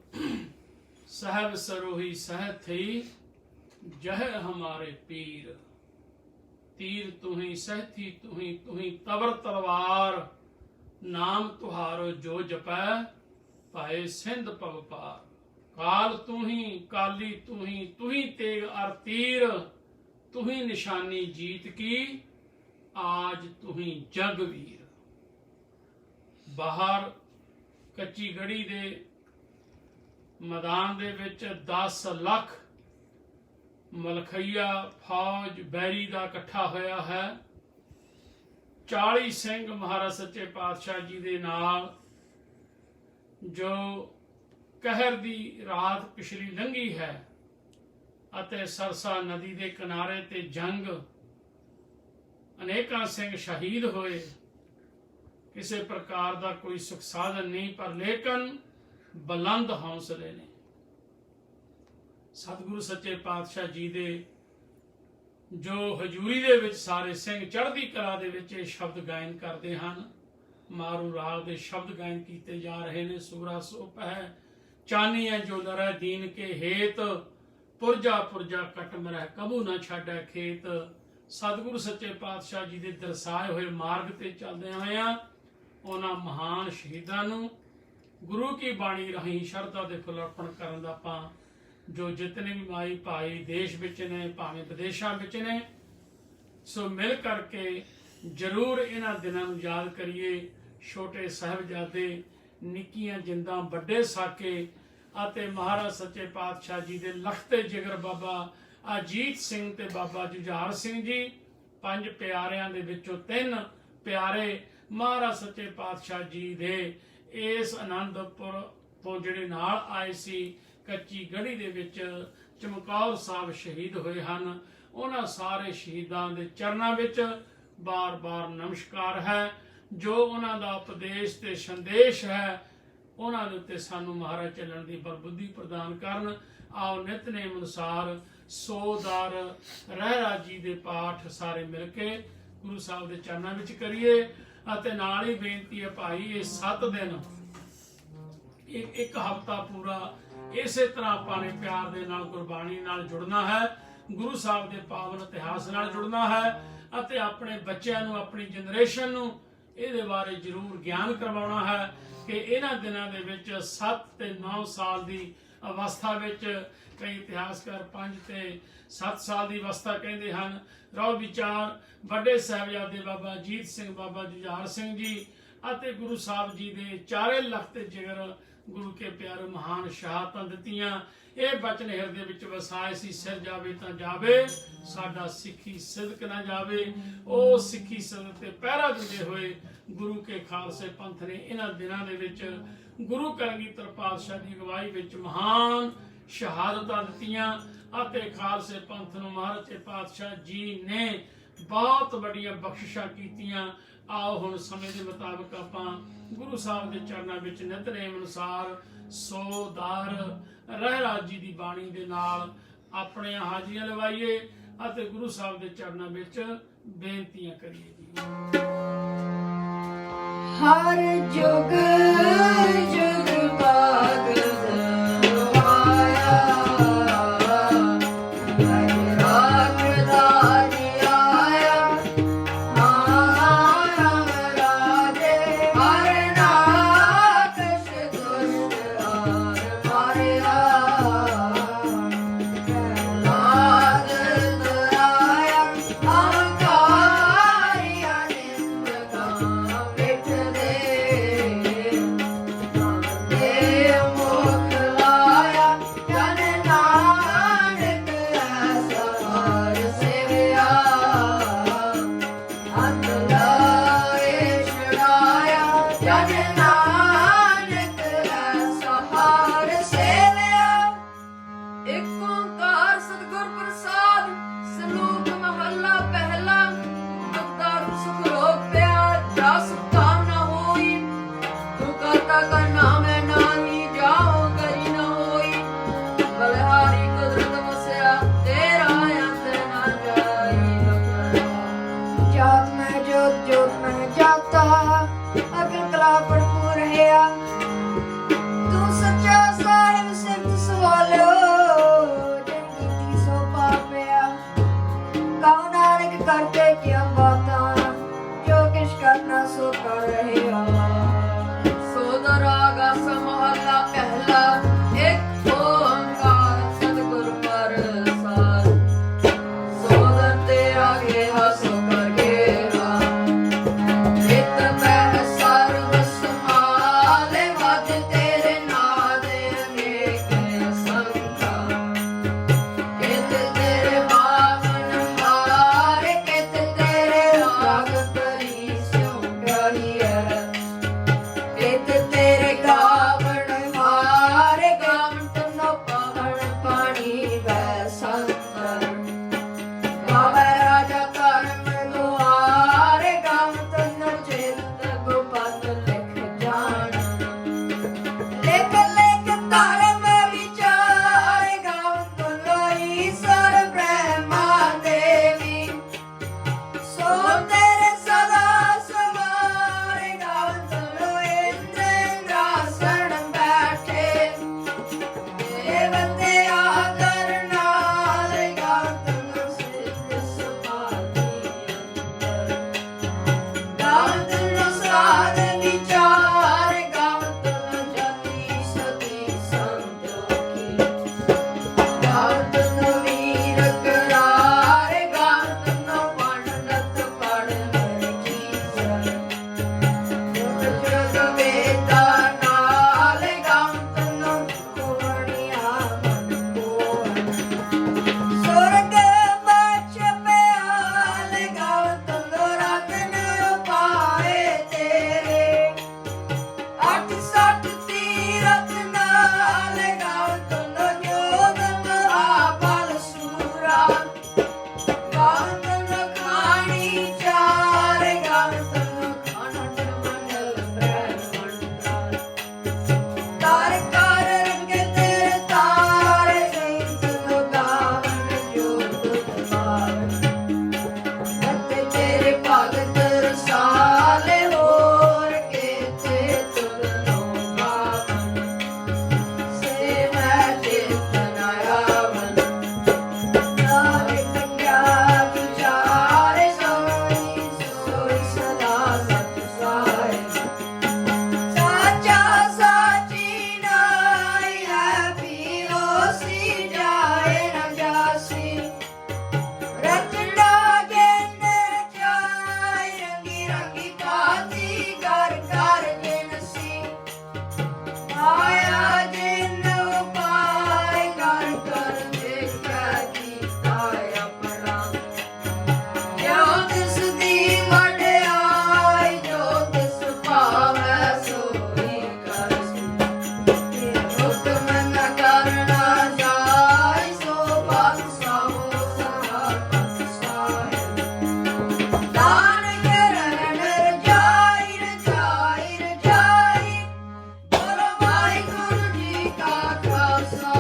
ਸਹਿਬ ਸਰੋਹੀ ਸਹਿ ਥਈ ਜਹ ਹਮਾਰੇ ਪੀਰ। ਤੀਰ ਤੁਹੀਂ ਸਹਿਥੀ ਤੁਹੀਂ, ਤੁਹੀਂ ਤਵਰ ਤਲਵਾਰ, ਨਾਮ ਤੁਹਾਰੋ ਜੋ ਜਪੈ ਭਾਏ ਸਿੰਧ ਪਵ ਪਾਰ। ਕਾਲ ਤੁਹੀਂ ਕਾਲੀ ਤੁਹੀਂ, ਤੁਹੀਂ ਤੇਗ ਅਰ ਤੀਰ, ਤੁਹੀਂ ਨਿਸ਼ਾਨੀ ਜੀਤ ਕੀ, ਆਜ ਤੁਹੀਂ ਜਗ ਵੀਰ। ਬਾਹਰ ਕੱਚੀ ਗੜੀ ਦੇ ਮੈਦਾਨ ਦੇ ਵਿੱਚ 10 ਲੱਖ ਮਲਖਈਆ ਫੌਜ ਬੈਰੀ ਦਾ ਇਕੱਠਾ ਹੋਇਆ ਹੈ। 40 ਸਿੰਘ ਮਹਾਰਾਜ ਸੱਚੇ ਪਾਤਸ਼ਾਹ ਜੀ ਦੇ ਨਾਲ, ਜੋ ਕਹਿਰ ਦੀ ਰਾਤ ਪਿਛਲੀ ਲੰਘੀ ਹੈ ਅਤੇ ਸਰਸਾ ਨਦੀ ਦੇ ਕਿਨਾਰੇ ਤੇ ਜੰਗ, ਅਨੇਕਾਂ ਸਿੰਘ ਸ਼ਹੀਦ ਹੋਏ। ਕਿਸੇ ਪ੍ਰਕਾਰ ਦਾ ਕੋਈ ਸੁਖ ਸਾਧਨ ਨਹੀਂ, ਪਰ ਲੇਕਿਨ ਬੁਲੰਦ ਹੌਸਲੇ ਨੇ। ਸਤਿਗੁਰੂ ਸੱਚੇ ਪਾਤਸ਼ਾਹ ਜੀ ਦੇ ਜੋ ਹਜ਼ੂਰੀ ਦੇ ਵਿੱਚ ਸਾਰੇ ਸਿੰਘ ਚੜ੍ਹਦੀ ਕਲਾ ਦੇ ਵਿੱਚ ਇਹ ਸ਼ਬਦ ਗਾਇਨ ਕਰਦੇ ਹਨ। ਮਾਰੂ ਰਾਗ ਦੇ ਸ਼ਬਦ ਗਾਇਨ ਕੀਤੇ ਜਾ ਰਹੇ ਨੇ। ਸੂਰਾ ਸੋ ਪਹਿ ਚਾਨੀ ਹੈ ਜੋ ਨਰੈ ਦੀਨ ਕੇ ਹੇਤ, ਪੁਰਜਾ ਪੁਰਜਾ ਕਟ ਮਰੈ ਕਬੂ ਨਾ ਛਾਡੈ ਖੇਤ। ਸਤਿਗੁਰੂ ਸੱਚੇ ਪਾਤਸ਼ਾਹ ਜੀ ਦੇ ਦਰਸਾਏ ਹੋਏ ਮਾਰਗ ਤੇ ਚੱਲਦੇ ਹੋਇਆਂ ਉਹਨਾਂ ਮਹਾਨ ਸ਼ਹੀਦਾਂ ਨੂੰ ਗੁਰੂ ਕੀ ਬਾਣੀ ਰਾਹੀਂ ਸ਼ਰਧਾ ਦੇ ਫੁੱਲ ਅਰਪਣ ਕਰਨ ਦਾ ਆਪਾਂ ਜੋ ਜਿਤਨੇ ਵੀ ਮਾਈ ਭਾਈ ਦੇਸ਼ ਵਿੱਚ ਨੇ ਭਾਵੇਂ ਵਿਦੇਸ਼ਾਂ ਵਿੱਚ ਨੇ, ਸੋ ਮਿਲ ਕਰਕੇ ਜ਼ਰੂਰ ਇਹਨਾਂ ਦਿਨਾਂ ਨੂੰ ਯਾਦ ਕਰੀਏ। ਛੋਟੇ ਸਾਹਿਬਜ਼ਾਦੇ, ਨਿੱਕੀਆਂ ਜਿੰਦਾਂ, ਵੱਡੇ ਸਾਕੇ ਅਤੇ ਮਹਾਰਾਜ ਸੱਚੇ ਪਾਤਸ਼ਾਹ ਜੀ ਦੇ ਲਖਤੇ ਜਿਗਰ ਬਾਬਾ ਅਜੀਤ ਸਿੰਘ ਤੇ ਬਾਬਾ ਜੁਝਾਰ ਸਿੰਘ ਜੀ, 5 ਪਿਆਰਿਆਂ ਦੇ ਵਿੱਚੋਂ 3 ਪਿਆਰੇ ਮਹਾਰਾਜ ਸੱਚੇ ਪਾਤਸ਼ਾਹ ਜੀ ਦੇ ਇਸ ਆਨੰਦਪੁਰ ਤੋਂ ਜਿਹੜੇ ਨਾਲ ਆਏ ਸੀ, ਕੱਚੀ ਗੜੀ ਦੇ ਵਿੱਚ ਚਮਕੌਰ ਸਾਹਿਬ ਸ਼ਹੀਦ ਹੋਏ ਹਨ। ਉਹਨਾਂ ਸਾਰੇ ਸ਼ਹੀਦਾਂ ਦੇ ਚਰਨਾਂ ਵਿੱਚ ਬਾਰ-ਬਾਰ ਨਮਸਕਾਰ ਹੈ। ਜੋ ਉਹਨਾਂ ਦਾ ਉਪਦੇਸ਼ ਤੇ ਸੰਦੇਸ਼ ਹੈ, ਉਹਨਾਂ ਦੇ ਉੱਤੇ ਸਾਨੂੰ ਮਹਾਰਾਜ ਚੱਲਣ ਦੀ ਬਲਬੁੱਧੀ ਪ੍ਰਦਾਨ ਕਰਨ। ਆਓ ਨਿਤਨੇਮ ਅਨੁਸਾਰ 100 ਦਰ ਰਹਿਰਾਸ ਜੀ ਦੇ ਪਾਠ ਸਾਰੇ ਮਿਲ ਕੇ ਗੁਰੂ ਸਾਹਿਬ ਦੇ ਚਰਨਾਂ ਵਿੱਚ ਕਰੀਏ। ਅਤੇ ਨਾਲ ਹੀ ਬੇਨਤੀ ਹੈ ਭਾਈ, ਇਹ 7 ਦਿਨ, ਇੱਕ ਹਫ਼ਤਾ ਪੂਰਾ ਇਸੇ ਤਰ੍ਹਾਂ ਆਪਾਂ ਨੇ ਪਿਆਰ ਦੇ ਨਾਲ ਗੁਰਬਾਣੀ ਨਾਲ ਜੁੜਨਾ ਹੈ, ਗੁਰੂ ਸਾਹਿਬ ਦੇ ਪਾਵਨ ਇਤਿਹਾਸ ਨਾਲ ਜੁੜਨਾ ਹੈ ਅਤੇ ਆਪਣੇ ਬੱਚਿਆਂ ਨੂੰ, ਆਪਣੀ ਜਨਰੇਸ਼ਨ ਨੂੰ ਇਹਦੇ ਬਾਰੇ ਜ਼ਰੂਰ ਗਿਆਨ ਕਰਵਾਉਣਾ ਹੈ ਕਿ ਇਹਨਾਂ ਦਿਨਾਂ ਦੇ ਵਿੱਚ 7 ਤੇ 9 ਸਾਲ ਦੀ ਅਵਸਥਾ ਵਿੱਚ, ਕਈ ਇਤਿਹਾਸਕਾਰ 5 ਤੇ 7 ਸਾਲ ਦੀ ਅਵਸਥਾ ਕਹਿੰਦੇ ਹਨ। ਰਹੋ ਵਿਚਾਰ ਵੱਡੇ ਸਾਹਿਬਜ਼ਾਦੇ ਬਾਬਾ ਅਜੀਤ ਸਿੰਘ, ਬਾਬਾ ਜੁਝਾਰ ਸਿੰਘ ਜੀ ਅਤੇ ਗੁਰੂ ਸਾਹਿਬ ਜੀ ਦੇ ਚਾਰੇ ਲਖਤੇ ਜਿਗਰ ਗੁਰੂ ਕੇ ਪਿਆਰੇ ਮਹਾਨ ਸ਼ਹਾਦਤਾਂ ਦਿੱਤੀਆਂ। ਇਹ ਬਚਨ ਹਿਰਦੇ ਵਿੱਚ ਵਸਾਏ ਸੀ। ਸਿਰ ਜਾਵੇ ਤਾਂ ਜਾਵੇ, ਸਾਡਾ ਸਿੱਖੀ ਸਿਦਕ ਨਾ ਜਾਵੇ। ਉਹ ਸਿੱਖੀ ਸਿਦਕ ਤੇ ਪਹਿਰਾ ਦਿੰਦੇ ਹੋਏ ਗੁਰੂ ਕੇ ਖਾਲਸੇ ਪੰਥ ਨੇ ਇਹਨਾਂ ਦਿਨਾਂ ਦੇ ਵਿੱਚ ਗੁਰੂ ਕਲਗੀਧਰ ਪਾਤਸ਼ਾਹ ਦੀ ਅਗਵਾਈ ਵਿੱਚ ਮਹਾਨ ਸ਼ਹਾਦਤਾਂ ਦਿੱਤੀਆਂ ਅਤੇ ਖਾਲਸੇ ਪੰਥ ਨੂੰ ਮਹਾਰਾਜ ਪਾਤਸ਼ਾਹ ਜੀ ਨੇ ਬਹੁਤ ਵੱਡੀਆਂ ਬਖਸ਼ਿਸ਼ਾਂ ਕੀਤੀਆਂ। ਆਓ ਹੁਣ ਸਮੇਂ ਦੇ ਮੁਤਾਬਕ ਆਪਾਂ ਗੁਰੂ ਸਾਹਿਬ ਦੇ ਚਰਨਾਂ ਵਿੱਚ ਨਿਤਨੇਮ ਅਨੁਸਾਰ 100 ਦਰ ਰਹਿਰਾਸ ਜੀ ਦੀ ਬਾਣੀ ਦੇ ਨਾਲ ਆਪਣੀਆਂ ਹਾਜ਼ਰੀਆਂ ਲਵਾਈਏ ਅਤੇ ਗੁਰੂ ਸਾਹਿਬ ਦੇ ਚਰਨਾਂ ਵਿੱਚ ਬੇਨਤੀਆਂ ਕਰੀਏ ਜੀ। ਹਰ ਜੁਗ ਜੁਗ ਬਾਗ ਧਰਮ ਵਿਚਾਰ ਗਾਵਤ ਈਸ਼ਰ ਬ੍ਰਹਮਾ ਦੇਵੀ ਸੋ ਤੇਰੇ ਸਦਾ ਸਵਾਰ ਗਾਵਤ ਇੰਦਰਾਸਣ ਬੈਠੇ ਦੇਵਤੇ ਆਦਰ ਨਾਲ ਗਾਵਤ ਸਿੱਧ ਸਮਾਧੀ ਅੰਦਰ ਗਾਵਤ ਸਾਧ ਵਿਚਾਰ ਗਾਵਤ ਜਤੀ ਸਤੀ ਸੰਤੋਖੀ ਗਾਵਤ ਵੀਰ ਕਰਾਰ ਗਾਵਤ ਪੰਡਤ ਪੜਨ ਕੀਸਰ ਜਗ ਵੇਦਾ ਨਾਲ ਗਾਵਤ ਕੋਣਿਆ ਮਨ ਕੋਣ ਸੁਰਗ ਬਚ ਪਿਆਲ ਗਾਵਤ ਰਤਨ ਪਾਏ ਤੇਰੇ ਅੱਠ ਸੱਠ ਤੀਰਥ ਨਾਲ ਗਾਵਤ ਜੋਗ ਮਹਾਬਲ ਸੂਰਾ ਗਾਵਤ ਖਾਣੀ ਚਾਰ ਗਾਵਤ ਖਾਣਾ ਮੰਡਲ ਬ੍ਰਹਮੰਡ ਤਾਰ ਕਰ ਰੰਗ ਤੇਰੇ ਤਾਰ ਸੈਂਤ ਗਾਵਨ ਜੋਗ ਪਾਵਨ ਅਤੇ ਤੇਰੇ ਭਗਤ ਰਸਾਲੇ ਹੋਰ ਕੇਤੇ ਤੁਲਨੋ ਪਾਵਨ ਸੇ ਮੈਂ ਚੇਤਨ ਆਵਨ ਨਾਲੇ ਕੰਗਿਆ ਵਿਚਾਰ ਸੋਈ ਸੋਈ ਸਦਾ ਸਤ ਸਾਈ ਸਾਚਾ ਸਾਚੀ ਨਾਈ ਹੈ ਪੀਓਸੀ ਜਾਏ ਨਾ ਜਾਸੀ ਰਤਨਾ ਗੇਂਦਰ ਚਾਈ ਰੰਗੀ ਰੰਗੀ ਕਾਤੀ ਘਰ ਘਰ ਜਿਨਸੀ ਆਇਆ ਜਿਨ ਉਪਾਇ ਘਰ ਘਰ ਦੇਖਿਆ ਕੀਤਾ ਆਪਣਾ ਜੋ ਤਿਸ ਦੀ ਵਡਿਆਈ ਜੋ ਤਿਸ ਭਾਵੈ ਸੋਈ ਕਰਸੀ ਹੁਕਮ ਨ ਕਰਨਾ ਜਾਇ ਸੋ ਬਾਦਸ਼ਾਹੋ ਸਦਾ ਪਤਸਾਇ ਦਾਨ ਕਰਨ ਰਜਾਈ ਰਜਾਈ ਰਜਾਈ ਗੁਰੂ ਵਾਹਿਗੁਰੂ ਜੀ ਕਾ ਖਾਲਸਾ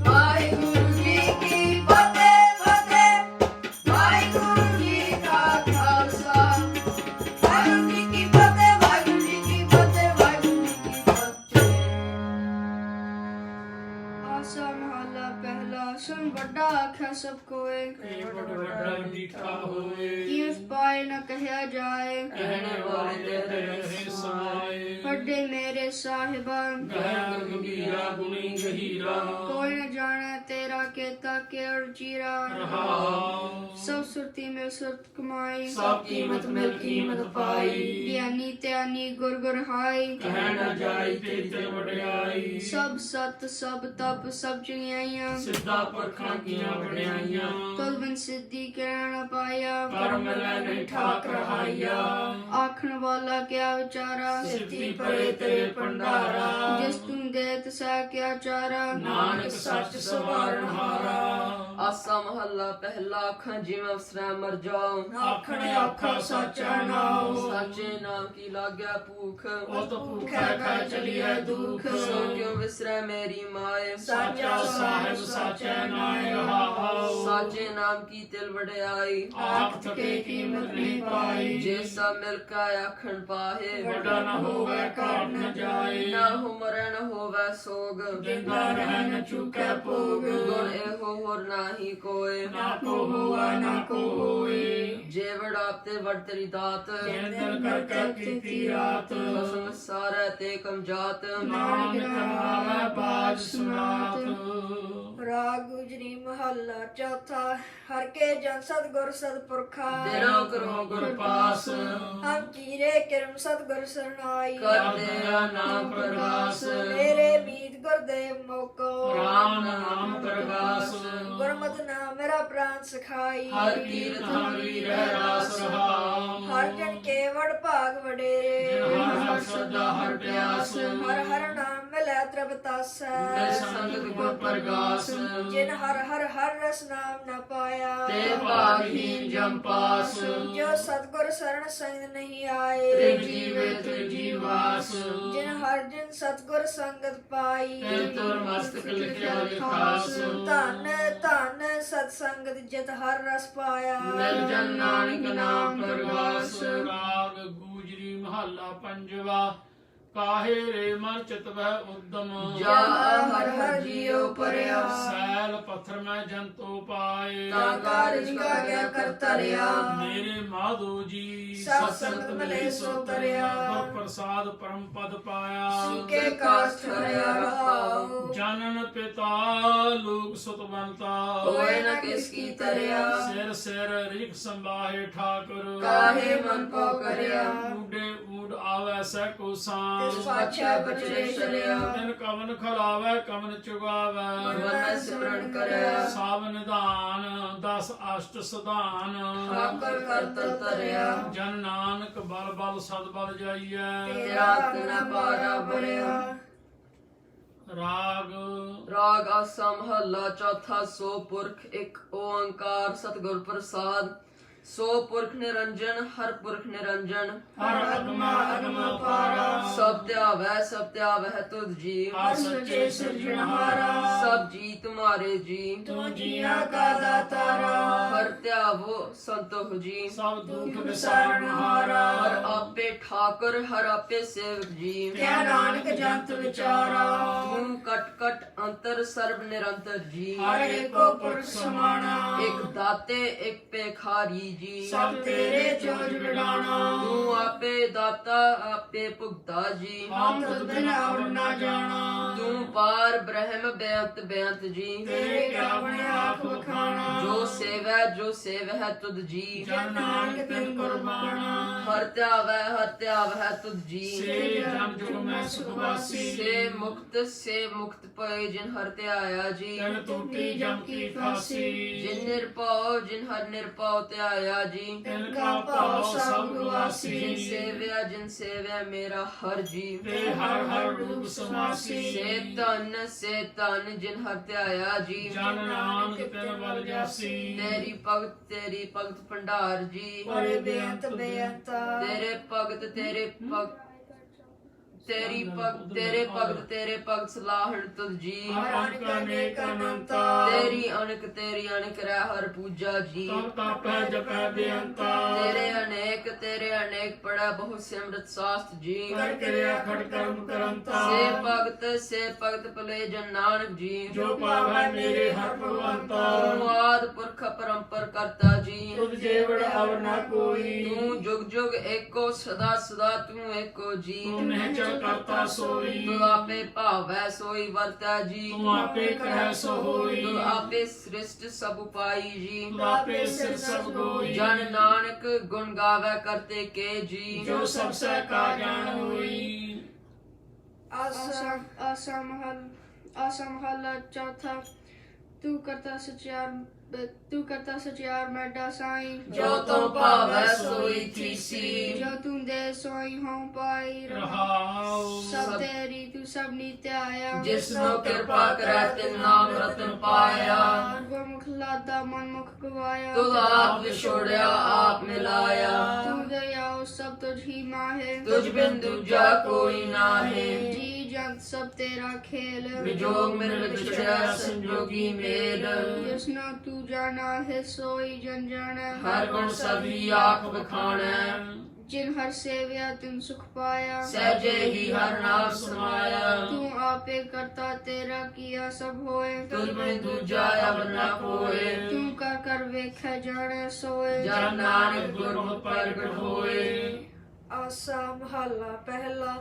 ਵਾਹਿਗੁਰੂ ਜੀ ਕੀ ਫਤਿਹ ਫਤਿਹ ਵਾਹਿਗੁਰੂ ਜੀ ਕਾ ਖਾਲਸਾ ਵਾਹਿਗੁਰੂ ਜੀ ਕੀ ਫਤਿਹ ਵਾਹਿਗੁਰੂ ਜੀ ਕੀ ਫਤਿਹ ਵਾਹਿਗੁਰੂ ਜੀ ਕੀ ਫਤਿਹ ਆਸਾ ਮਹੱਲਾ ਪਹਿਲਾ ਸੁਣ ਵੱਡਾ ਆਖਿਆ ਸਭ ਕੋਏ ਇਹ ਵੱਡਾ ਡੀਠਾ ਹੋਏ ਕੀ ਉਸ ਪਾਏ ਨ ਕਹਿਆ ਜਾਏ ਕਹਿਣੇ ਵਾਲੇ ਤੇ ਰਹੇ ਸਮਾਏ ਵੱਡੇ ਮੇਰੇ ਸਾਹਿਬਾ ਗਹਿ ਗੰਭੀਰਾ ਗੁਣੀ ਗਹੀਰਾ ਕੋਈ ਨ ਜਾਣੇ ਤੇਰਾ ਕੀਤਾ ਕਿਹੜ ਚੀਰਾ ਰਹਾਉ ਸਭ ਸੁਰਤੀ ਮੇਂ ਸੁਰਤ ਕਮਾਈ ਸਭ ਕੀਮਤ ਮਿਲ ਕੀਮਤ ਪਾਈ ਗਿਆਨੀ ਧਿਆਨੀ ਗੁਰ ਗੁਰ ਹਾਈ ਕਹਿ ਨਾ ਜਾਈ ਤੇਰੀ ਤੇ ਵਡਿਆਈ ਸਭ ਸਤ ਸਭ ਤਪ ਸਭ ਚੰਗਿਆਈਆਂ ਸਿੱਧਾ ਪਰਖਾਂ ਕੀਆਂ ਵਡਿਆਈਆਂ ਤੁਲ ਬਿਨ ਸਿੱਧੀ ਕਹਿ ਨ ਪਾਇਆ ਕਰ ਮਿਲੈ ਨਹੀਂ ਠਾਕ ਰਹਾਈਆ ਆਖਣ ਵਾਲਾ ਕਿਆ ਵਿਚਾਰਾ ਸਿੱਧੀ ਪਰੇ ਤੇਰੇ ਭੰਡਾਰਾ ਜਿਸ ਤੂੰ ਦੇ ਤਸਾ ਕਿਆ ਚਾਰਾ ਨਾਨਕ ਸੱਚ ਸਵਾਰਨ ਹਾਰਾ ਆਸਾ ਮਹੱਲਾ ਪਹਿਲਾ ਅੱਖਾਂ ਜਿਵੇਂ ਅਫਸਰਾਂ ਮਰ ਜਾਓ ਆਖਣੇ ਆਖਾ ਸਾਚਾ ਨਾਉ ਸਾਚੇ ਨਾਮ ਕੀ ਲਾਗਿਆ ਭੂਖ ਉਹ ਤਾਂ ਭੁਖੈ ਖਾ ਚਲੀਐ ਦੁਖ ਸੋ ਕਿਉ ਵਿਸਰੈ ਮੇਰੀ ਮਾਏ ਸਾਚਾ ਸਾਹਿਬ ਸਾਚਾ ਨਾਇ ਰਹਾਉ ਸਾਚੇ ਨਾਮ ਕੀ ਤਿਲ ਵਡਿਆਈ ਆਖ ਥਕੇ ਕੀਮਤ ਨਹੀਂ ਪਾਈ ਜੇ ਸਭ ਮਿਲ ਕੇ ਆਖਣ ਪਾਹੇ ਵੱਡਾ ਨ ਹੋਵੇ ਘਾਟ ਨ ਜਾਏ ਨਾ ਹੋ ਮਰੈ ਨ ਹੋਵੇ ਸੋਗ ਜਿੰਦਾ ਰਹਿ ਨ ਚੁਕੈ ਭੋਗ ਗੁਣ ਇਹੋ ਹੋਰ ਨਾਹੀ ਕੋਏ ਨਾ ਕੋ ਹੋਵੇ ਨਾ ਕੋ ਹੋਏ ਜੇ ਵਡਾਪ ਤੇ ਵਡ ਤੇਰੀ ਦਾਤ ਕੇਂਦਰ ਕਰ ਕਰ ਕੀਤੀ ਰਾਤ ਬਸਮ ਸਾਰੈ ਤੇ ਕਮ ਜਾਤ ਨਾਨਕ ਕਮਾਵੇ ਬਾਜ ਸੁਨਾਤ ਰਾਗ ਗੁਜਰੀ ਮਹੱਲਾ ਚੌਥਾ ਹਰ ਕੇ ਜਨ ਸਤਿਗੁਰ ਸਤਿਪੁਰਖਾ ਤੇਰਾ ਕਰੋ ਗੁਰ ਪਾਸ ਹਮ ਕੀਰੇ ਕਿਰਮ ਸਤਿਗੁਰ ਸਰਨਾਈ ਕਰਦੇ ਨਾਮ ਪ੍ਰਗਾਸ ਮੇਰੇ ਮੀਤ ਗੁਰਦੇਵ ਮੋਕੋ ਰਾਮ ਨਾਮ ਪ੍ਰਗਾਸ ਗੁਰਮਤਿ ਨਾਮ ਮੇਰਾ ਪ੍ਰਾਨ ਸਖਾਈ ਹਰ ਕੀਰਤ ਹਰੀ ਰਹਿ ਰਾਸ ਰਹਾਉ ਹਰ ਜਨ ਕੇ ਵਡ ਭਾਗ ਵਡੇਰੇ ਹਰ ਹਰ ਸਦਾ ਹਰ ਪਿਆਸ ਹਰ ਹਰ ਨਾਮ ਮਿਲੈ ਤ੍ਰਪਤਾਸੈ ਮਿਲ ਸੰਗਤ ਗੁਰ ਪ੍ਰਗਾਸ ਜਿਨ ਹਰ ਹਰ ਹਰ ਰਸ ਨਾਮ ਨ ਪਾਇਆ ਤੇ ਭਾਗਹੀਨ ਜਮ ਪਾਸ ਜੋ ਸਤਿਗੁਰ ਸਰਣ ਸੰਗ ਨਹੀਂ ਆਏ ਤ੍ਰਿਗ ਜੀਵੇ ਤ੍ਰਿਗ ਜੀਵਾਸ ਜਿਨ ਹਰ ਜਨ ਸਤਿਗੁਰ ਸੰਗਤ ਪਾਈ ਤੇ ਤੁਰ ਮਸਤਕ ਲਿਖਿਆ ਲਿਖਾਸ ਧੰਨ ਧੰਨ ਸਤ ਸੰਗਤ ਜਿਤ ਹਰ ਰਸ ਪਾਇਆ ਮਿਲ ਜਨ ਨਾਨਕ ਨਾਮ ਪ੍ਰਗਾਸ ਰਾਗ ਗੂਜਰੀ ਮਹੱਲਾ ਪੰਜਵਾ ਕਾਹੇ ਰੇ ਮਨ ਚਿਤ ਵਹਿ ਉਦਮ ਜਾ ਹਰ ਹਰ ਜੀਉ ਪਰਿਆ ਸੈਲ ਪੱਥਰ ਮੈਂ ਜੰਤੋ ਪਾਏ ਤਾ ਕਾਰਜ ਕਾ ਗਿਆ ਕਰਤਰਿਆ ਮੇਰੇ ਮਾਧੋ ਜੀ ਸਤ ਸੰਗਤ ਮਿਲੇ ਸੋ ਤਰਿਆ ਗੁਰ ਪ੍ਰਸਾਦ ਪਰਮ ਪਦ ਪਾਇਆ ਸੁਕੇ ਕਾਸ ਠਰਿਆ ਰਹਾਉ ਜਨਨ ਪਿਤਾ ਲੋਕ ਸੁਤਵੰਤਾ ਹੋਏ ਨ ਕਿਸ ਕੀ ਤਰਿਆ ਸਿਰ ਸਿਰ ਰਿਖ ਸੰਭਾਹੇ ਠਾਕੁਰ ਕਾਹੇ ਮਨ ਕੋ ਕਰਿਆ ਊਡੇ ਊਡ ਆਵੈ ਸੈ ਕੋ ਸਾਂ ਤਿਸ ਪਾਛੈ ਬਚਰੇ ਸ਼ਰਿਆ ਤਿਨ ਕਵਨ ਖਲਾਵੈ ਕਵਨ ਚੁਗਾਵੈ ਵਨ ਸਿਮਰਨ ਕਰਿਆ ਸਾਵ ਨਿਧਾਨ 10 ਅਸ਼ਟ ਸਦਾਨ ਠਾਕੁਰ ਕਰਤਰ ਤਰਿਆ ਜਨ ਨਾਨਕ ਬਲ ਬਲ ਸਦ ਬਲ ਜਾਈਐ ਤੇਰਾ ਤਨ ਪਾਰਾ ਬਰਿਆ ਰਾਗ ਰਾਗ ਆਸਾ ਮਹੱਲਾ ਚੌਥਾ ਸੋ ਪੁਰਖ ਇੱਕ ਓੰਕਾਰ ਸਤਿਗੁਰ ਪ੍ਰਸਾਦ ਸੋ ਪੁਰਖ ਨਿਰੰਜਨ ਹਰ ਪੁਰਖ ਨਿਰੰਜਨ ਹਰ ਅਗਮਾ ਅਗਮ ਪਾਰਾ ਸਭ ਧਿਆਵੈ ਤੁਧ ਜੀ ਹਰ ਸੱਚੇ ਸਿਰਜਣਹਾਰਾ ਸਭ ਜੀ ਤੁਮਾਰੇ ਜੀ ਤੂੰ ਜੀਆਂ ਕਾ ਦਾਤਾਰਾ ਹਰ ਧਿਆਵੋ ਸੰਤੋਖ ਜੀ ਸਭ ਦੁੱਖ ਵਿਸਾਰਣਹਾਰਾ ਹਰ ਆਪੇ ਠਾਕੁਰ ਹਰ ਆਪੇ ਸੇਵਕ ਜੀ ਕਿਆ ਨਾਨਕ ਜੰਤ ਵਿਚਾਰਾ ਤੂੰ ਕਟ ਕਟ ਅੰਤਰ ਸਰਬ ਨਿਰੰਤਰ ਜੀ ਹਰ ਏਕੋ ਪੁਰਖ ਸਮਾਣਾ ਇੱਕ ਦਾਤੇ ਇੱਕ ਪੇਖਾਰੀ ਜੀ ਸਭ ਤੇਰੇ ਚੋਜ ਵਿਡਾਣਾ ਤੂੰ ਆਪੇ ਦਾਤਾ ਆਪੇ ਭੁਗਤਾ ਜੀ ਹਮ ਤੁਧ ਬਿਨ ਔਰ ਨਾ ਜਾਣਾ ਤੂੰ ਪਾਰ ਬ੍ਰਹਮ ਬੇਅੰਤ ਬੇਅੰਤ ਜੀ ਤੇਰੇ ਕਿਆ ਬਣੇ ਆਪ ਵਖਾਣਾ ਜੋ ਸੇਵੈ ਤੁਧ ਜੀ ਜਨ ਨਾਨਕ ਤਿਨ ਕੁਰਬਾਨਾ ਹਰ ਧਿਆਵੈ ਤੁਧ ਜੀ ਸੇ ਜਨ ਜੁਗ ਮੈਂ ਸੁਖ ਵਾਸੀ ਸੇ ਮੁਕਤ ਪਏ ਜਿਨ ਹਰ ਧਿਆਇਆ ਜੀ ਤਨ ਟੂਟੀ ਜਮ ਕੀ ਫਾਸੀ ਜਿਨ ਨਿਰਭਉ ਜਿਨ ਹਰ ਨਿਰਭਉ ਧਿਆਇਆ ਜੀ ਤਿਨ ਕਾ ਭਾਉ ਸਭ ਗੁਆਸੀ ਜਿਨ ਸੇਵਿਆ ਮੇਰਾ ਹਰ ਜੀ ਤੇ ਹਰ ਹਰ ਰੂਪ ਸਮਾਸੀ ਸੇ ਤਨ ਜਿਨ ਹਰ ਧਿਆਇਆ ਜੀ ਜਨ ਨਾਨਕ ਤਿਨ ਬਲ ਜਾਸੀ ਤੇਰੀ ਭਗਤ ਭੰਡਾਰ ਜੀ ਪਰੇ ਬੇਅੰਤ ਬੇਅੰਤ ਤੇਰੇ ਭਗਤ ਸਲਾਹਣ ਤੁਧ ਜੀ ਹਰ ਅੰਕ ਅਨੇਕ ਅਨੰਤਾ ਤੇਰੀ ਅਣਕ ਰਹਿ ਹਰ ਪੂਜਾ ਜੀ ਤਬ ਤਾਪੈ ਜਪੈ ਬੇਅੰਤਾ ਤੇਰੇ ਅਨੇਕ ਪੜਾ ਬਹੁਤ ਸਿਮਰਤ ਸਾਸਤ ਜੀ ਕਰ ਕਿਰਿਆ ਖੜ ਕਰਮ ਕਰੰਤਾ ਸੇ ਭਗਤ ਭਲੇ ਜਨ ਨਾਨਕ ਜੀ ਜੋ ਪਾਵੈ ਮੇਰੇ ਹਰ ਭਗਵੰਤਾ ਤੂੰ ਆਦਿ ਪੁਰਖ ਪਰੰਪਰ ਕਰਤਾ ਜੀ ਤੁਧ ਜੇਵੜ ਅਵਰ ਨਾ ਕੋਈ ਤੂੰ ਜੁਗ ਜੁਗ ਏਕੋ ਸਦਾ ਸਦਾ ਤੂੰ ਏਕੋ ਜੀ ਤੂੰ ਨਿਹਚਲ ਕਰਤਾ ਸੋਈ ਤੂੰ ਆਪੇ ਭਾਵੈ ਸੋਈ ਵਰਤਾ ਜੀ ਤੂੰ ਆਪੇ ਕਹਿ ਸੋ ਹੋਈ ਤੂੰ ਆਪੇ ਸ੍ਰਿਸ਼ਟ ਸਭ ਉਪਾਈ ਜੀ ਤੂੰ ਆਪੇ ਸਿਰ ਸਭ ਗੋਈ ਜਨ ਨਾਨਕ ਗੁਣ ਗਾਵੈ ਕਰਤੇ ਕੇ ਜੀ ਜੋ ਸਭ ਸਹਿ ਕਾ ਜਾਣ ਹੋਈ ਆਸਾ ਮਹੱਲਾ ਚੌਥਾ ਤੂੰ ਕਰਤਾ ਸਚਿਆਰ ਮੈਡਾ ਸਾਈ ਜੋ ਤੂੰ ਭਾਵੈ ਸੋਈ ਥੀਸੀ ਜੋ ਤੂੰ ਦੇ ਸੋਈ ਹੋਂ ਪਾਈ ਰਹਾਉ ਸਭ ਤੇਰੀ ਤੂੰ ਸਭ ਨੀਤ ਆਇਆ ਜਿਸਨੂੰ ਕਿਰਪਾ ਕਰੈ ਤਿਨ ਨਾਮ ਰਤਨ ਪਾਇਆ ਗੁਰਮੁਖ ਲਾਦਾ ਮਨ ਮੁਖ ਗਵਾਇਆ ਤੁਧ ਆਪ ਵਿਛੋੜਿਆ ਆਪ ਮਿਲਾਇਆ ਤੂੰ ਦਇਆਉ ਸਭ ਤੁਝ ਹੀ ਮਾਹੇ ਤੁਝ ਬਿਨ ਦੂਜਾ ਕੋਈ ਨਾਹੀ ਜੀ ਜੰਤ ਸਭ ਤੇਰਾ ਖੇਲ ਵਿਜੋਗ ਮਿਲ ਵਿਛੜਿਆ ਸੰਜੋਗੀ ਮੇਲ ਜਿਸਨਾ ਤੂੰ ਜਾਣਾ ਹੈ ਸੋਈ ਜਨ ਜਾਣੈ ਹਰ ਗੁਣ ਸਭੀ ਆਖ ਵਖਾਣੈ ਜਿਨ ਹਰ ਸੇਵਿਆ ਤਿਨ ਸੁਖ ਪਾਇਆ ਸਹਿਜੇ ਹੀ ਹਰ ਨਾਮ ਸਮਾਇਆ ਤੂੰ ਆਪੇ ਕਰਤਾ ਤੇਰਾ ਕੀਆ ਸਭ ਹੋਏ ਤੁਝ ਬਿਨ ਦੂਜਾ ਅਵਰ ਨਾ ਕੋਏ ਤੂੰ ਕਰ ਕਰ ਵੇਖੈ ਜਾਣੈ ਸੋਏ ਜਨ ਨਾਨਕ ਗੁਰਮੁਖ ਪ੍ਰਗਟ ਹੋਏ ਆਸਾ ਮਹੱਲਾ ਪਹਿਲਾ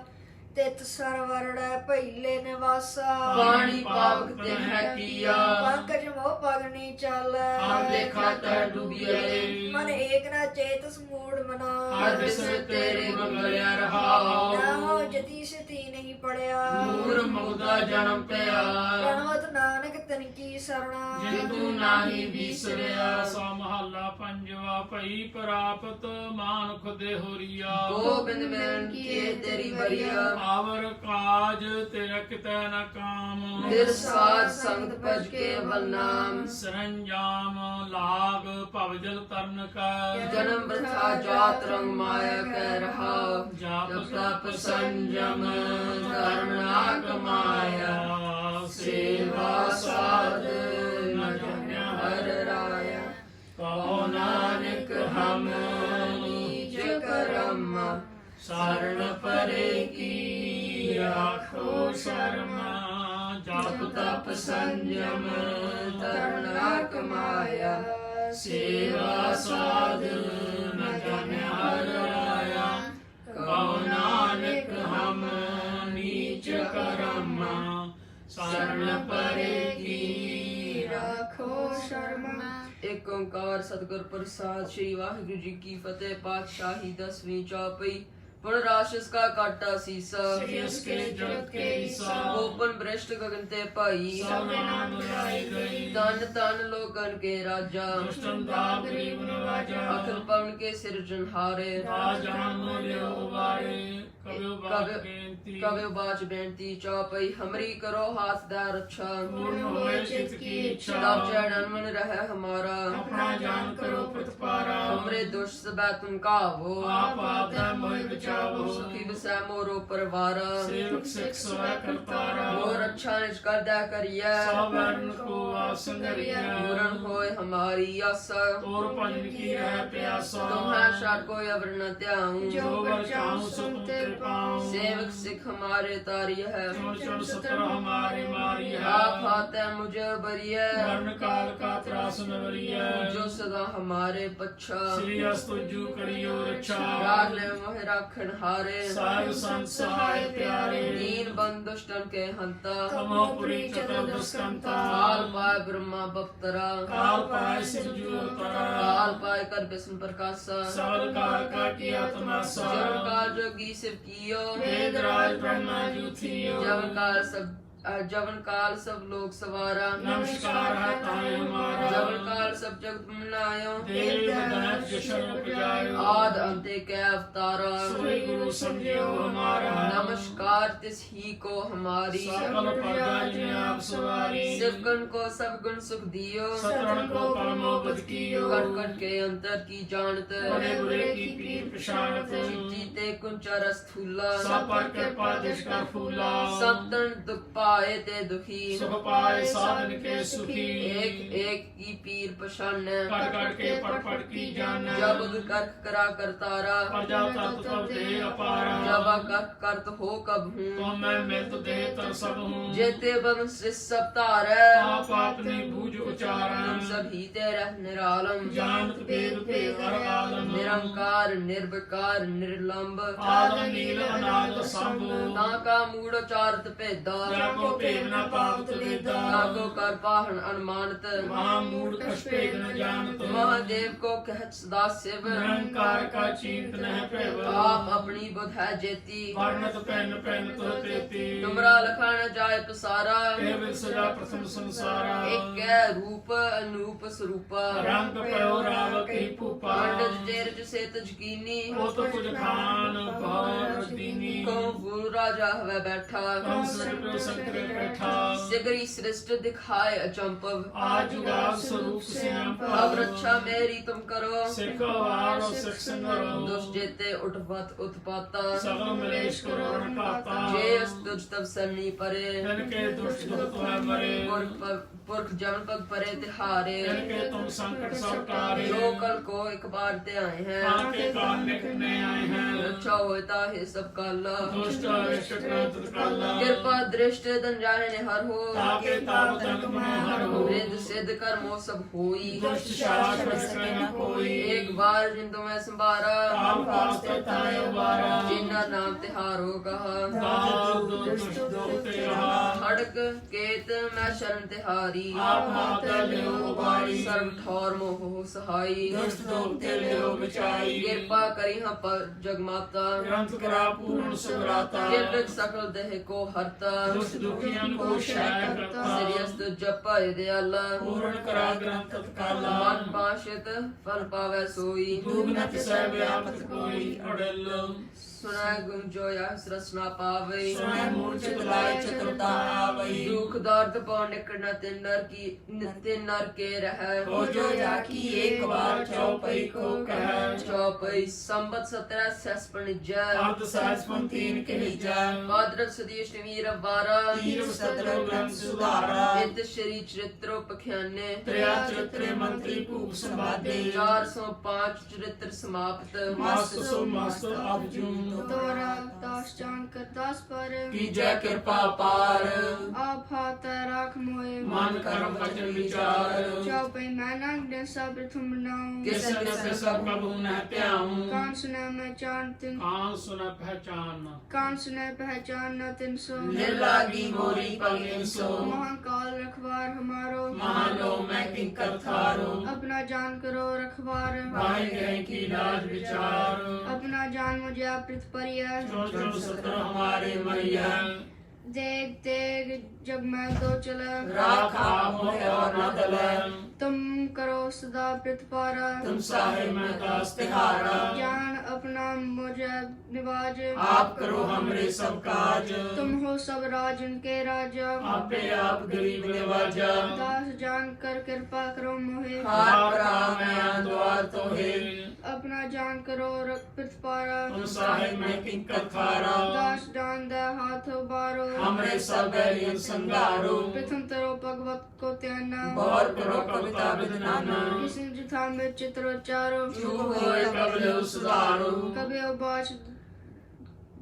ਤਿਤ ਸਰਵਰੜੈ ਪਹਿਲੇ ਨਿਵਾਸਾ ਪਾਣੀ ਪਾਵਕ ਤੇ ਹੈ ਕੀਆ ਪੰਕਜ ਮੋਹ ਪਗਨੀ ਚਾਲੈ ਹਮ ਲੇਖਾ ਤਹਿ ਡੁਬਿਏ ਮਨ ਏਕ ਨਾ ਚੇਤਸ ਮੂੜ ਮਨਾ ਹਰ ਬਿਸਰ ਤੇਰੇ ਗੁਰਿਆ ਰਹਾਉ ਨਾ ਹੋ ਜਤੀ ਸਤੀ ਨਹੀਂ ਪੜਿਆ ਮੂਰ ਮੁਗਦਾ ਜਨਮ ਪਿਆ ਪ੍ਰਣਵਤ ਨਾਨਕ ਤਨ ਕੀ ਸਰਣਾ ਜਿਨ ਤੂੰ ਨਾਹੀ ਵਿਸਰਿਆ। ਸੋ ਮਹੱਲਾ ਪੰਜਵਾ। ਭਈ ਪ੍ਰਾਪਤ ਮਾਨੁਖ ਦੇ ਹੋਰੀਆ। गोबिंद मिलन किए तेरी बरिया। ਆਵਰ ਕਾਜ ਤੇਰਾ ਕਿਤੈ ਨ ਕਾਮ। तिर साध संगत भज के बल नाम। ਸਰੰਜਾਮ ਲਾਗ ਭਵਜਲ ਤਰਨ ਕਾ। जन्म वृथा जात रंग माया कह रहा। ਜਾਪ जप तप संयम धर्म ना कमाया। सेवा साध न जान्या हर राया। ਕਹੋ ਨਾਨਕ ਹਮ नीच करम ਸਰਣ ਪਰੇ ਕੀ ਰਾਖੋ ਸ਼ਰਮ। ਜਾਪ ਤਪ संयम धर्म ना कमाया। ਸੇਵਾ ਸਾਧ ਨ ਜਾਣਿਆ ਹਰ ਰਾਇਆ। ਕਹੋ ਨਾਨਕ ਹਮ ਨੀਚ ਕਰਮ ਸਰਣ ਪਰੇ ਕੀ ਰੱਖੋ ਸ਼ਰਮ। एक ओंकार सतगुर प्रसाद। श्री वाहिगुरु जी की फतेह। पातशाही 10वीं चौपाई। पुन राशस का काटा सीसा। ਸਿਰਿਸ ਕੇ ਜਗਤ ਕੇ ਈਸਾ। गोपन भ्रष्ट गगन ते भाई। ਸਭ ਨਾਮ ਦੁਰਾਈ ਗਈ। तन तन लोकन के राजा। ਦੁਸ਼ਟਨ ਦਾ ਗਰੀਬ ਨਵਾਜਾ। अखिल पवन के सिरजनहारे। ਰਾਜਾਨ ਮੋਲਿਓ ਉਬਾਰੇ। ਕਬਿਓ ਬਾਤ ਬੇਨਤੀ। कव्य बाच बेनती चौपाई। हमरी करो हाथ दा रक्षा। ਪੂਰਨ ਹੋਏ ਚਿਤ ਕੀ ਇੱਛਾ। तब चरण मन रहे हमारा। ਆਪਣਾ ਜਾਨ ਕਰੋ ਪ੍ਰਤਪਾਰਾ। हमरे दुष्ट सबै तुम कावो। ਆਪ ਆਪਦਾ ਮੋਹਿ ਬਚਾਵੋ। सुखी बसै मोरो परवारा। ਸੇਵਕ ਸਿੱਖ ਸਵੈ ਕਰਤਾਰਾ। मोर अच्छा निज कर दया करिए। ਸਭ ਵਰਨ ਕੋ ਆਸੰਗਰੀਆ। पूरन होए हमारी आशा। ਤੋਰ ਭਜਨ ਕੀ ਰਹਿ ਪਿਆਸਾ। तुम है शार कोई अवर न त्याऊं। ਜੋ ਵਰ ਚਾਹੂੰ ਸੋ ਤੁਮ ਤੇ ਪਾਉ। सेवक सिख हमारे तारी है। ਚੁਣ ਚੁਣ ਸਤਰ ਹਮਾਰੇ ਮਾਰੀ ਹੈ। आप हाथ है मुझे बरिए। ਵਰਨ ਕਾਲ ਕਾ ਤਰਾਸ ਨਵਰੀਐ। जो सदा हमारे पच्छा। ਸ੍ਰੀ ਅਸਤੁਜੂ ਕਰਿਓ ਰਛਾ। राग ले मोह राखन हारे। ਸਾਹਿਬ ਸੰਤ ਸਹਾਇ ਪਿਆਰੇ। दीन बंद दुष्टन के हंता। ਤਮੋਪੁਰੀ ਚਤੁਰ ਦੁਸਕੰਤਾ। काल पाए ब्रह्मा बप्तरा। ਕਾਲ ਪਾਇ ਸਿਰਜੂ ਅਵਤਾਰਾ। काल पाए कर विष्णु प्रकाशा। ਸਬਲ ਕਾਲ ਕਾ ਕੀਆ ਤਮਾਸਾ। जन काल जोगी शिव कियो। वेद राज ब्रह्मा जुथियो। जवन काल सब लोग सवारा। नमस्कार है ताए हमारा। जवन काल सब जगत मनायो। देव दैत जशन उपजायो। आद अंते कै अवतारा। सोई गुरु समझियो हमारा। नमस्कार तिस ही को हमारी। सकल प्रजा जिने आप सवारी। सिवकन को सब गुण सुख दियो। सतरण को परमो बद कियो। कट कट के अंतर की जानत। बड़े बुरे की पीर पिशानत। जीते कुंचर स्थूला। सब पर कृपा दुष्कर फूला। संतन दुख पाए ते दुखी। सुख पाए साधन के सुखी। एक एक की पीर पशन। कट कट के पट पट की जान। जब कर करा करतारा। प्रजा तत्व तब दे अपारा। जब करत हो कब हूँ। तो मैं मिलत दे तर सब हूँ। जेते बम सब तारे। आप आपने भुज उचारण। तुम सभी तेरे निरालम। जानत भेद भेद हर आलम। निरंकार निर्विकार निर्लंब। आदम नील अनाद संभु। ताका मूढ़ चारत भेदा। जाको भेद न पावत वेदा। ताको कर पाहन अनुमानत। वहाँ मूढ़ कछ भेद न जानत। महादेव को कहत सदा शिव। निरंकार का चींत न पैव। आप अपनी बुध है जेती। वर्णत पैन पैन तो तेती। तुमरा लखा न जाय पसारा। केवल सजा प्रथम संसारा। एक है रूप अनूप स्वरूपा। रंग पयो राव कही भूपा। पंडित जेरज से तजकीनी। वो तो कुछ खान भौर दीनी। कौन गुरु राजा हवे बैठा। कौन संत संकर बैठा। सिगरी सृष्ट दिखाए अचंपव। आज जुगाव स्वरूप सियाम अब रक्षा मेरी तुम करो। सिख वारो सिख संगरो। दुष्ट जेते उठपत उत्पाता। सगल मलेश करो रणपाता। जे तुझ तब सन्नी परे। इनके दुष्ट दुख है मरे। पुरख जन पग परे तिहारे। इनके तुम संकट सब टारे। जो कल को एक बार ते आए हैं। आके काल निकलने आए हैं। रक्षा होता है सब काला। दुष्ट अरिष्ट क्रांत काला। कृपा दृष्ट धन जाने ने हर हो। ताके ताप तक मनोहर हो। वृद्ध सिद्ध कर्मो सब होई। दुष्ट शास्त्र विषय न कोई। एक बार जिंदु में संभारा। काल पास्ते तायो बारा। जिन्ना नाम तिहारो कहा। दाद दुष्ट दोते रहा। हर खड़ग केत मैं शरण तिहारी आप माता लियो उबारी सर्व ठौर मोह सहाई दुष्ट लोग ते लियो बचाई कृपा करी हम पर जगमाता ग्रंथ करा पूर्ण सुभराता कीर्तक सकल देह को हरता दुष्ट दुखियन को शय करता श्रीयस्त जपय दयाला पूर्ण करा ग्रंथ तत्काला मन पाशित फल पावै सोई दुख न तिसै व्यापत कोई अड़ल सुनै गुम जोया रसना पावे सुनै मूर्छित लाय चतुरता आवई दुख दर्द पौ निकट तिन नर की तिन नर के रह हो जो जाकी एक बार चौपई को कह चौपई संबत 17 सस पणिजै अर्ध सहज पंतीन के निजा भाद्रव सदीष्टमी रवारा तीर सतरो ग्रंथ सुधारा इत श्री चरित्रो पख्याने त्रिया चरित्रे मंत्री भूप संवादे 405 चरित्र समाप्त मस्त सो मस्त अर्जुन दोरा दास जान कर दास पर की जय कृपा पार आप हाथ राख मोए मन कर्म वचन विचार चौपई मैं नाग सब प्रथम बनाऊं किस से सब कबू न त्याऊं कान सुने मैं चान तिन कान सुन पहचान कान सुने पहचान न तिन सो निर्लागी मोरी पगिन सो महाकाल रखवार हमारो महालो मैं किंकर थारो अपना जान करो रखवार भाई गए की लाज विचार अपना जान मुझे पृथ परिय जो जो सत्र हमारे मरिया देख देख जब मैं दो चला राख आप मोहे और न दले तुम करो सदा प्रतिपारा तुम साहे मैं दास तिहारा जान अपना मुझे निवाज आप करो हमरे सब काज तुम हो सब राजन के राजा आपे आप गरीब निवाजा दास जान कर कृपा करो मोहे हार राम मैं द्वार तो है अपना जान करो प्रतिपारा तुम साहे मैं किंकर थारा दास जान दे हाथ बारो हमरे सब बैरियन संगारो प्रथम तरो भगवत को त्याना और करो कविता विदनाना किसी जिथा में चित्रोच्चारो जो होए कबले सुधारो कभी उबाच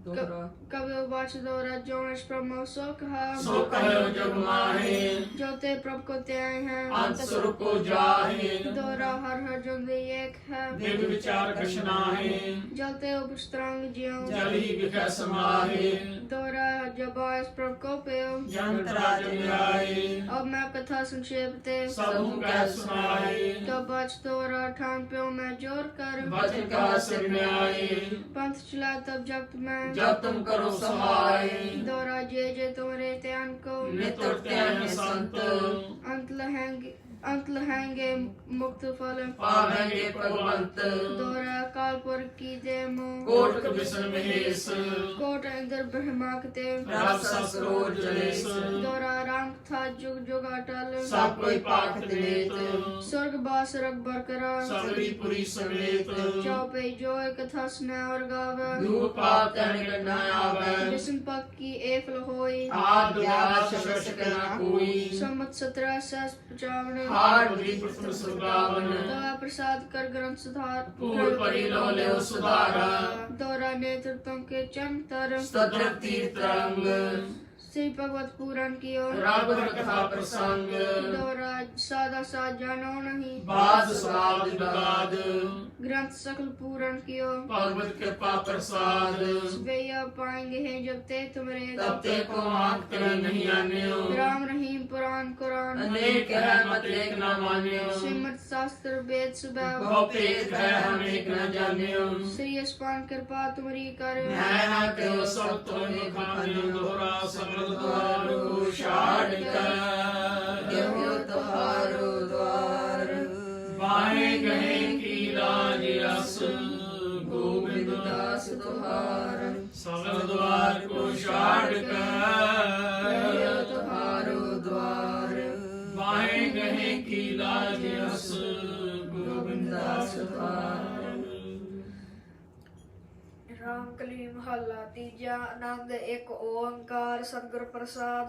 दोहरा कभी उबाच दोरा जो प्रमो सो कहा सो कहो जग माहे जो ते प्रभ को त्याय है अंत सुर को जाहे दोरा हर हर जो दे एक है दिव्य विचार कृष्णा है जलते उपस्त्रंग ज्यो जल ही विखा समाहे दोरा जब इस प्रभ को पेयो जंतरा जगाए अब मैं कथा संक्षेप ते सबू कह सुनाए तो बच दोरा ठान प्यो मैं जोर कर वचन का सिर में आए पंथ चला तब जब मैं जब तुम करो सहाय दोरा जे तुम्हारे त्यान को नित्य त्यान संत अंत लहेंगे मुक्त फल पावेंगे भगवंत दोरा कालपुर की दे मो कोट विष्णु महेश कोट इंद्र ब्रह्मा के रब ससरोज जलेश दोरा राम था जुग जुग अटल सब कोई पाखत नेत स्वर्ग बास रग बरकरार सगरी पुरी समेत चौपे जोय कथा सुना और गावे धूप पाप तन न आवे विष्णु पक की एक होई आद व्यास शश न कोई संमत 17 सहस 55 हार बुद्धि प्रथम सुगावन दया प्रसाद कर ग्रंथ सुधार पूर्ण परि लो ले सुधारा दोरा नेत्र तुम के चम तर सत्र तीर्थ रंग श्री भगवत पुराण की ओर राघव कथा प्रसंग दोरा सादा साध जानो नहीं बाज स्वाद विवाद ग्रंथ सकल पुराण की ओर भगवत कृपा प्रसाद भैया पाएंगे हैं जब ते तुम्हारे तब ते को आंख कर नहीं आन्यो राम रहीम पुराण कुरान अनेक है मत एक न मान्यो श्रीमद शास्त्र वेद सुबह बहुपेद है हम एक न जान्यो श्री अस्पान कृपा तुम्हारी कर मैं न कहो सब तुम्हें खान्यो दोहरा सब द्वारो शाड़ कर देवयो तुम्हारो द्वार बाएं गए की लाज रस गोविंद दास तुम्हार सब द्वार को शाड़ देवयो कर तुम्हारो द्वार बाएं गए की लाज रस गोविंद दास तुम्हार रामकली महला तीजा आनंद एक ओंकार सतगुर प्रसाद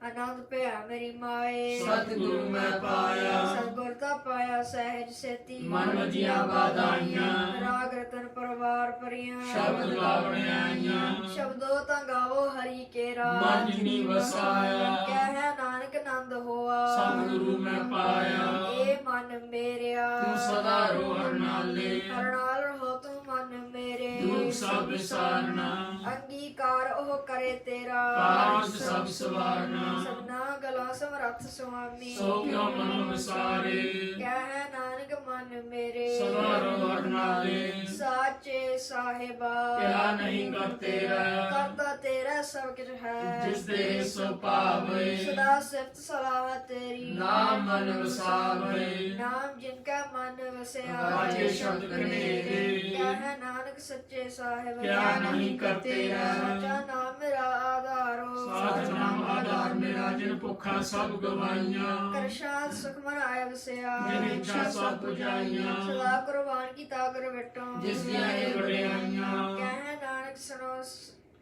आनंद पे मेरी माए सतगुरु मैं पाया सतगुर ता पाया सहज सेती मन वजिया बाधाइयां राग रतन परवार परियां शब्द गावने आइयां शब्दों ता गावो हरि के राग मन जिनी वसाया कह नानक नंद होआ सतगुरु मैं पाया ए मन मेरिया तू सदा रो हरनाले हरनाल रहो तू मन मेरे दुख सब विसारना अंगीकार ओह करे तेरा ਕਾਜ ਸਭ ਸਵਾਰਨਾ सबना गला समरथ सुआमी ਸੋ ਕਿਉ ਮਨ ਵਿਸਾਰੇ क्या है नानक मन मेरे ਸਦਾ ਰੋ ਹਰਨਾਲੇ साचे साहिबा ਕਿਆ ਨਹੀਂ ਕਰ ਤੇਰਾ करता तेरा सब कुछ है ਜਿਸ ਦੇ ਸੋ ਪਾਵੇ सदा सिफत सलाह तेरी ਨਾਮ ਮਨ ਵਸਾਵੇ नाम जिनका मन वसया ਵਾਜੇ ਸ਼ਬਦ ਕਨੇਰੇ क्या है नानक सच्चे साहिब ਕਿਆ ਨਹੀਂ ਕਰ ਤੇਰਾ सच्चा नाम मेरा आधारो ਸਾਧ ਨਾਮ ਆਧਾਰ ਮੇਰਾ ਜਿਨ ਭੁੱਖਾ ਸਭ ਗਵਾਈਆਂ करशाद सुख मन आय वसया ਜਿਨ ਇੱਛਾ ਸਭ ਪੁਜਾਈਆਂ सदा कुर्बान की ताकर बेटो ਜਿਸ ਦੀਆਂ ਇਹ ਵਡਿਆਈਆਂ क्या है नानक सुनो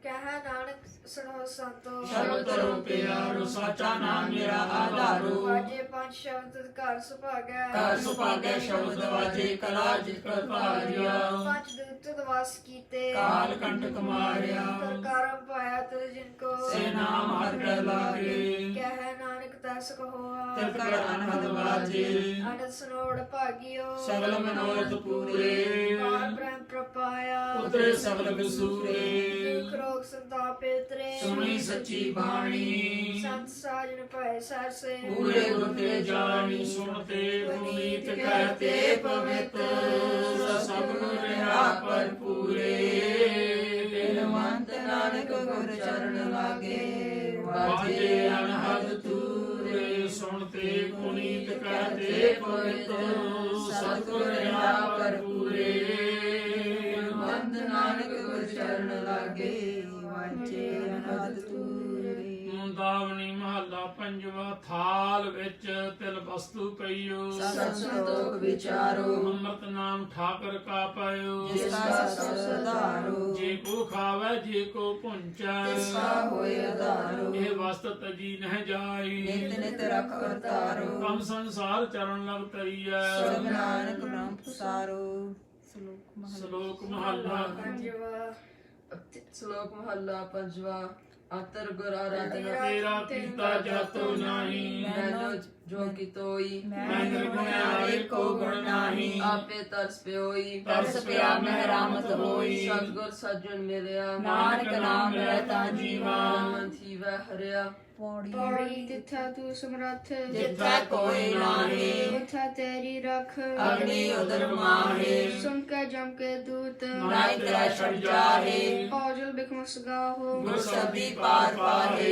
क्या है नानक सुनो संतो ਸ਼ਬਦ ਤਰੋ ਪਿਆਰੋ ਸਾਚਾ ਨਾਮ ਮੇਰਾ ਆਧਾਰੋ वाजे पांच शब्द घर सुभागा ਘਰ ਸੁਭਾਗੈ ਸ਼ਬਦ ਵਾਜੇ ਕਲਾ ਜਿਕਰ ਭਾਰਿਆ पांच दूत वास कीते ਕਾਲ ਕੰਟਕ ਮਾਰਿਆ तर कारम पाया तर जिनको ਸੇ ਨਾਮ ਹਰ ਕੈ ਲਾਗੇ क्या है नानक तस कहोआ ਤਿਤ ਕਰ ਅਨਹਦ ਵਾਜੇ आनंद सुनोड़ भागियो ਸਗਲ ਮਨੋਰਥ ਪੂਰੇ पार ब्रह्म प्रपाया ਉਤਰੇ ਸਗਲ ਵਿਸੂਰੇ दुख रोग संताप पितरे ਸੁਣੀ ਸੱਚੀ ਬਾਣੀ संत साजन पाए सर से ਪੂਰੇ ਗੁਰ ਤੇ ਜਾਣੀ ਸੁਣਤੇ ਪੁਨੀਤ ਕਹਤੇ ਪਵਿੱਤ ਸਭ ਨੂੰ ਰਹਾ ਪਰ ਪੂਰੇ ਬਿਨਵੰਤ ਨਾਨਕ ਗੁਰ ਚਰਨ ਲਾਗੇ ਵਾਜੇ ਅਨਹਦ ਤੂਰੇ ਸੁਣਤੇ ਪੁਨੀਤ ਕਹਤੇ ਪਵਿੱਤ ਸਤਿਗੁਰ ਰਹਾ ਪਰ ਪੂਰੇ ਬਿਨਵੰਤ ਨਾਨਕ ਗੁਰ ਚਰਨ ਲਾਗੇ ਵਾਜੇ ਅਨਹਦ ਤੂਰੇ ਮੁੰਦਾਵਣੀ ਮਹੱਲਾ ਪੰਜਵਾ ਥਾਲ ਵਿੱਚ ਤਿਲ ਵਸਤੂ ਪਈਓ ਸਤ ਸੰਤੋਖ ਵਿਚਾਰੋ ਅੰਮ੍ਰਿਤ ਨਾਮ ਠਾਕਰ ਕਾ ਪਾਇਓ ਜਿਸ ਕਾ ਸਭ ਸਧਾਰੋ ਜੇ ਕੋ ਖਾਵੇ ਜੇ ਕੋ ਪੁੰਚੈ ਤਿਸ ਕਾ ਹੋਏ ਆਧਾਰੋ ਇਹ ਵਸਤ ਤਜੀ ਨਹਿ ਜਾਈ ਨਿਤ ਨਿਤ ਰਖ ਅਵਤਾਰੋ ਕਮ ਸੰਸਾਰ ਚਰਨ ਲਗ ਤਰੀਐ ਸਭ ਨਾਨਕ ਬ੍ਰਹਮ ਪਸਾਰੋ ਸ਼ਲੋਕ ਮਹੱਲਾ पंजवा ਸ਼ਲੋਕ ਮਹੱਲਾ ਪੰਜਵਾ ਅੰਤਰ ਗੁਰ ਆਰਾਧਨਾ ਤੇਰਾ ਕੀਤਾ ਜਾਤੋ ਨਾਹੀ ਮੈਨੋ ਜੋ ਕਿਤੋਈ ਮੈਂ ਨਿਰਗੁਣਿਆਰੇ ਕੋ ਗੁਣ ਨਾਹੀ ਆਪੇ ਤਰਸ ਪਿਓਈ ਤਰਸ ਪਿਆ ਮਹਿ ਰਾਮਤ ਹੋਈ ਸਤਿਗੁਰ ਸੱਜਣ ਮਿਲਿਆ ਨਾਨਕ ਨਾਮ ਲੈ ਤਾਂ ਜੀਵਾ ਮਨ ਥੀਵੈ ਹਰਿਆ पौड़ी तिथा तू समरथ ਜਿਥੈ ਕੋਈ ਨਾਹੀ उठा तेरी रख ਅਗਨੀ ਉਦਰ ਮਾਹੇ सुन के जम के दूत ਨਾਇ ਤੇਰਾ ਛੜ ਜਾਹੇ औजल बिखमस गाहो ਗੁਰ ਸਬੀ ਪਾਰ ਪਾਹੇ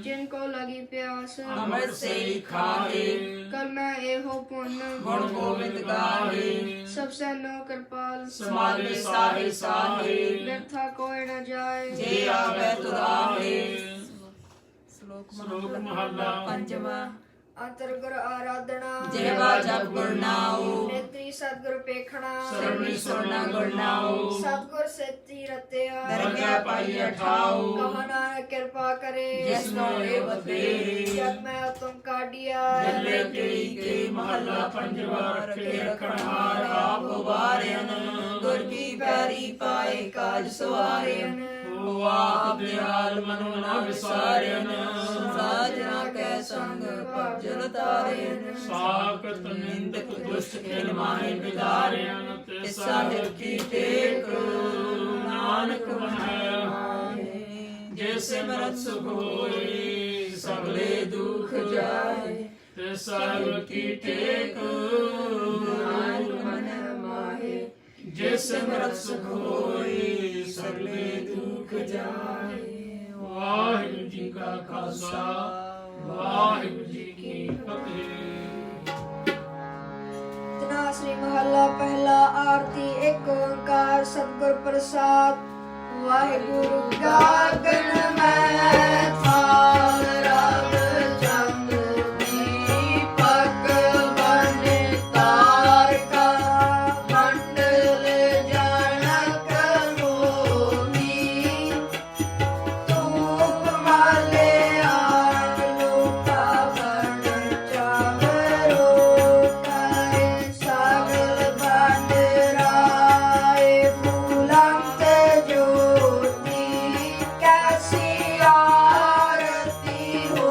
जिनको लगी प्यास ਅੰਮ੍ਰਿਤ ਸੇ ਖਾਹੇ कर मैं एहो पुण्य ਗੁਣ ਗੋਬਿੰਦ ਗਾਹੇ सबसे नो कृपाल ਸਮਾਲੇ ਸਾਹੇ ਸਾਹੇ व्यर्था कोई न जाए ਜੇ ਆਵੇ ਤੁਰਾਹੇ ਸ਼ਲੋਕ ਮਹੱਲਾ ਪੰਜਵਾ अंतर गुर आराधना ਜਿਹਵਾ ਜਪ ਗੁਰ ਨਾਉ नेत्री सतगुर पेखना ਸਰਣੀ ਸੁਰਨਾ ਗੁਰ ਨਾਉ सतगुर से रत्या ਦਰਗਹਿ ਪਾਈਐ ਠਾਉ कहा नानक कृपा करे ਜਿਸਨੋ ਇਹ ਬਤੇ जब मैं तुम काटिया ਜੱਲੇ ਕੇ ਮਹੱਲਾ ਪੰਜਵਾ ਰੱਖੇ ਰਖਣਹਾਰ ਆਪ ਉਬਾਰਿਆਨ ਗੁਰ ਕੀ ਪੈਰੀ ਪਾਏ ਕਾਜ ਸਵਾਰਿਆਨ ਵਾਹ ਦਿਆਲ ਮਨੁ ਨਾ ਵਿਸਾਰਿਆਨ ਸਾਜਣਾ ਕੈ ਸੰਗ ਭਜਨ ਤਾਰਿਆਨ ਸਾਖਤ ਨਿੰਦਕ ਦੁਸ਼ਟ ਖੇਲ ਮਾਹੇ ਵਿਦਾਰਿਆਨ ਤੇ ਸਾਹਿਬ ਕੀ ਟੇਕ ਨਾਨਕ ਬਣਾਇਆ ਜੇ ਸਿਮਰਤ ਸੁਖ ਹੋਏ ਸਗਲੇ ਦੁਖ ਜਾਏ ਤੇ ਸਾਹਿਬ ਕੀ ਟੇਕ ਨਾਨਕ ਮਨ ਮਾਹੇ ਜੇ ਸਿਮਰਤ ਸੁਖ ਹੋਏ ਸਗਲੇ ਦੁਖ ਜਾਏ ਵਾਹਿਗੁਰੂ ਜੀ ਕਾ ਖਾਲਸਾ ਵਾਹਿਗੁਰੂ ਜੀ ਕੀ ਫਤਿਹ। तना श्री महला पहला आरती एक ओंकार सतगुर प्रसाद वाहिगुरु गागन में थाल रब चंद दीपक बन तार का मंडल जनक मोही धूप माले आलो का बन चावरो करे सगल बंदराए फूलंत ज्योति कैसी आरती हो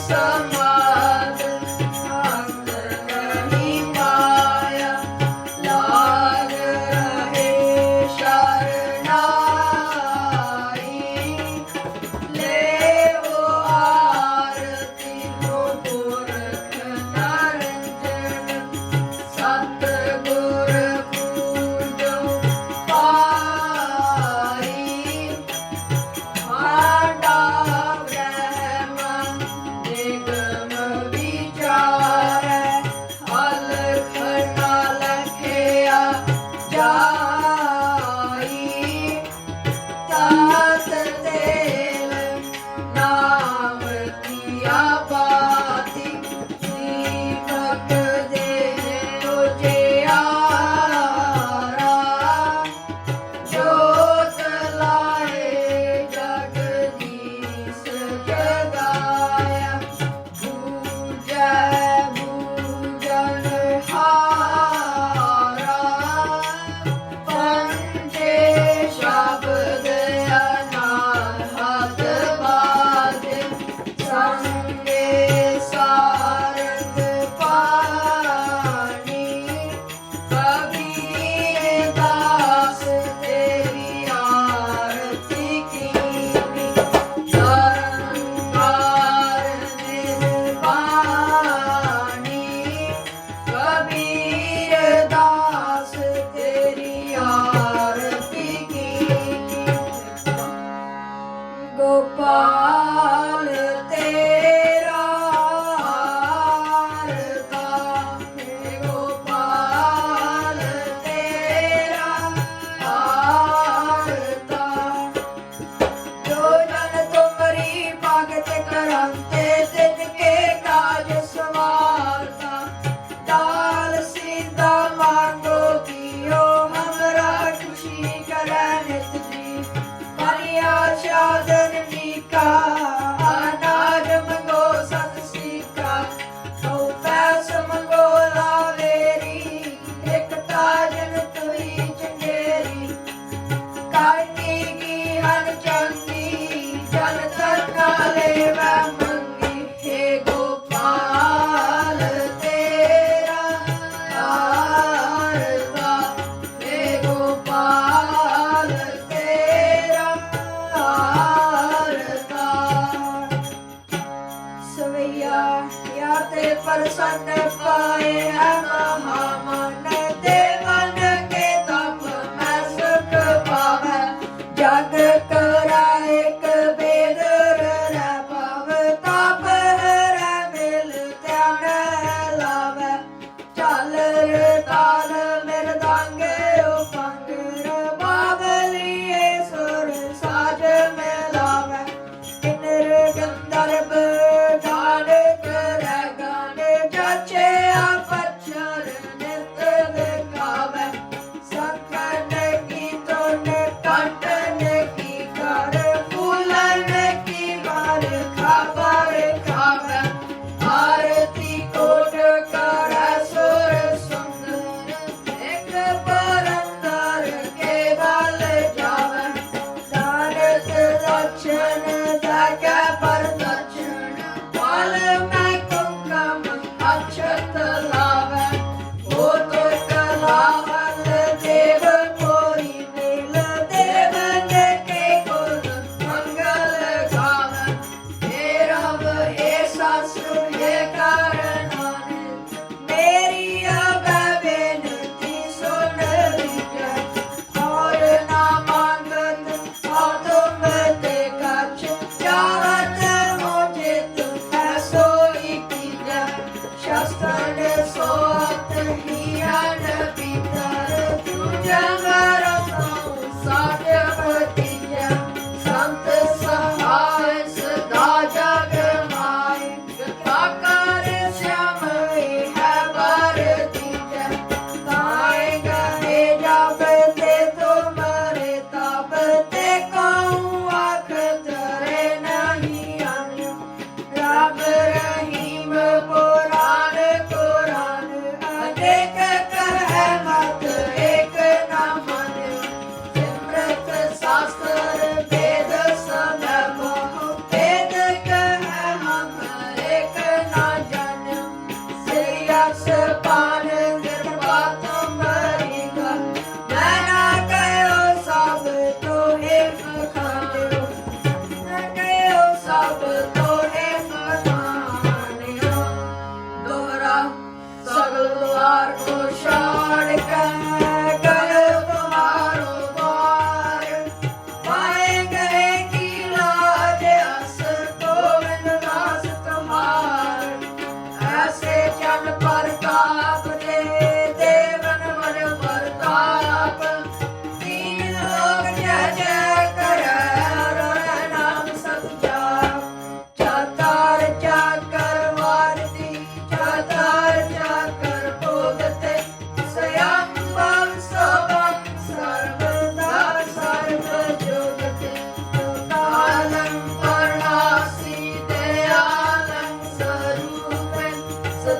समाद अंग नहीं पाया लाग रहे शरणाई ले वो आरती को पुरख नरंजन सतगुर पूजो पाई आडा ब्रह्म निगम विचार अलख न लखया जाई तात तेल नाम किया बाती दीपक दे उजियारा जोत लाए जगदीश जगाया पूजै पूजन हारा पंजे शब्द अनाहत बाजे संगे सारंग पानी कबीर दास तेरी आरती कीनी निरंकार निर्वाणी कबीर दास तेरी आरती कीनी गोपाल तेरा आरता गोपाल तेरा आरता जो जन तुमरी भगत करंते तिनके काज सवारता दाल सीधा मांगो कियो हमरा खुशी करे नित जी मरिया शादन मीका अनाज मंगो सत सीका तो पैस मंगो लावेरी एक ताजन तुई चंगेरी काटी की हर चंदी जन तरका ले वह मंगी हे गोपाल तेरा आरता हे गोपाल तेरा आरता सवैया या ते प्रसन्न पाए है महामन ते मन के तप मैं सुख पावे जग कराए कबीर रे पाव ताप रे मिल ध्यान लावे चल रे ताल मृदंग उपंग बाबलिए सुर साज मिलावे किन्नर गंधर्व गान करे गान जचे अपक्षर नित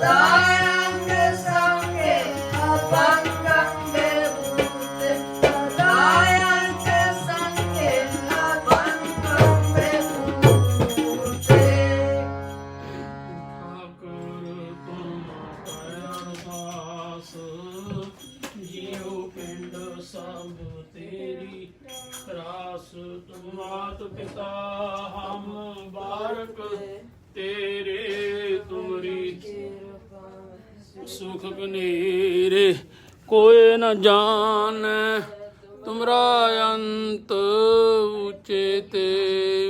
Adayang Sange Abangam Bebute Adayang Sange Abangam Bebute Thakur ਤੁਮ ਅਰਦਾਸ ਜੀਉ ਪਿੰਡ ਸਭ ਤੇਰੀ ਰਾਸ ਤੁਮ ਮਾਤ ਪਿਤਾ ਹਮ ਬਾਰਕ ਤੇਰੇ ਤੁਮਰੀ ਸੁਖ ਬਨੇਰੇ ਕੋਏ ਨ ਜਾਣੈ ਤੁਮਰਾ ਅੰਤ ਉਚੇ ਤੇ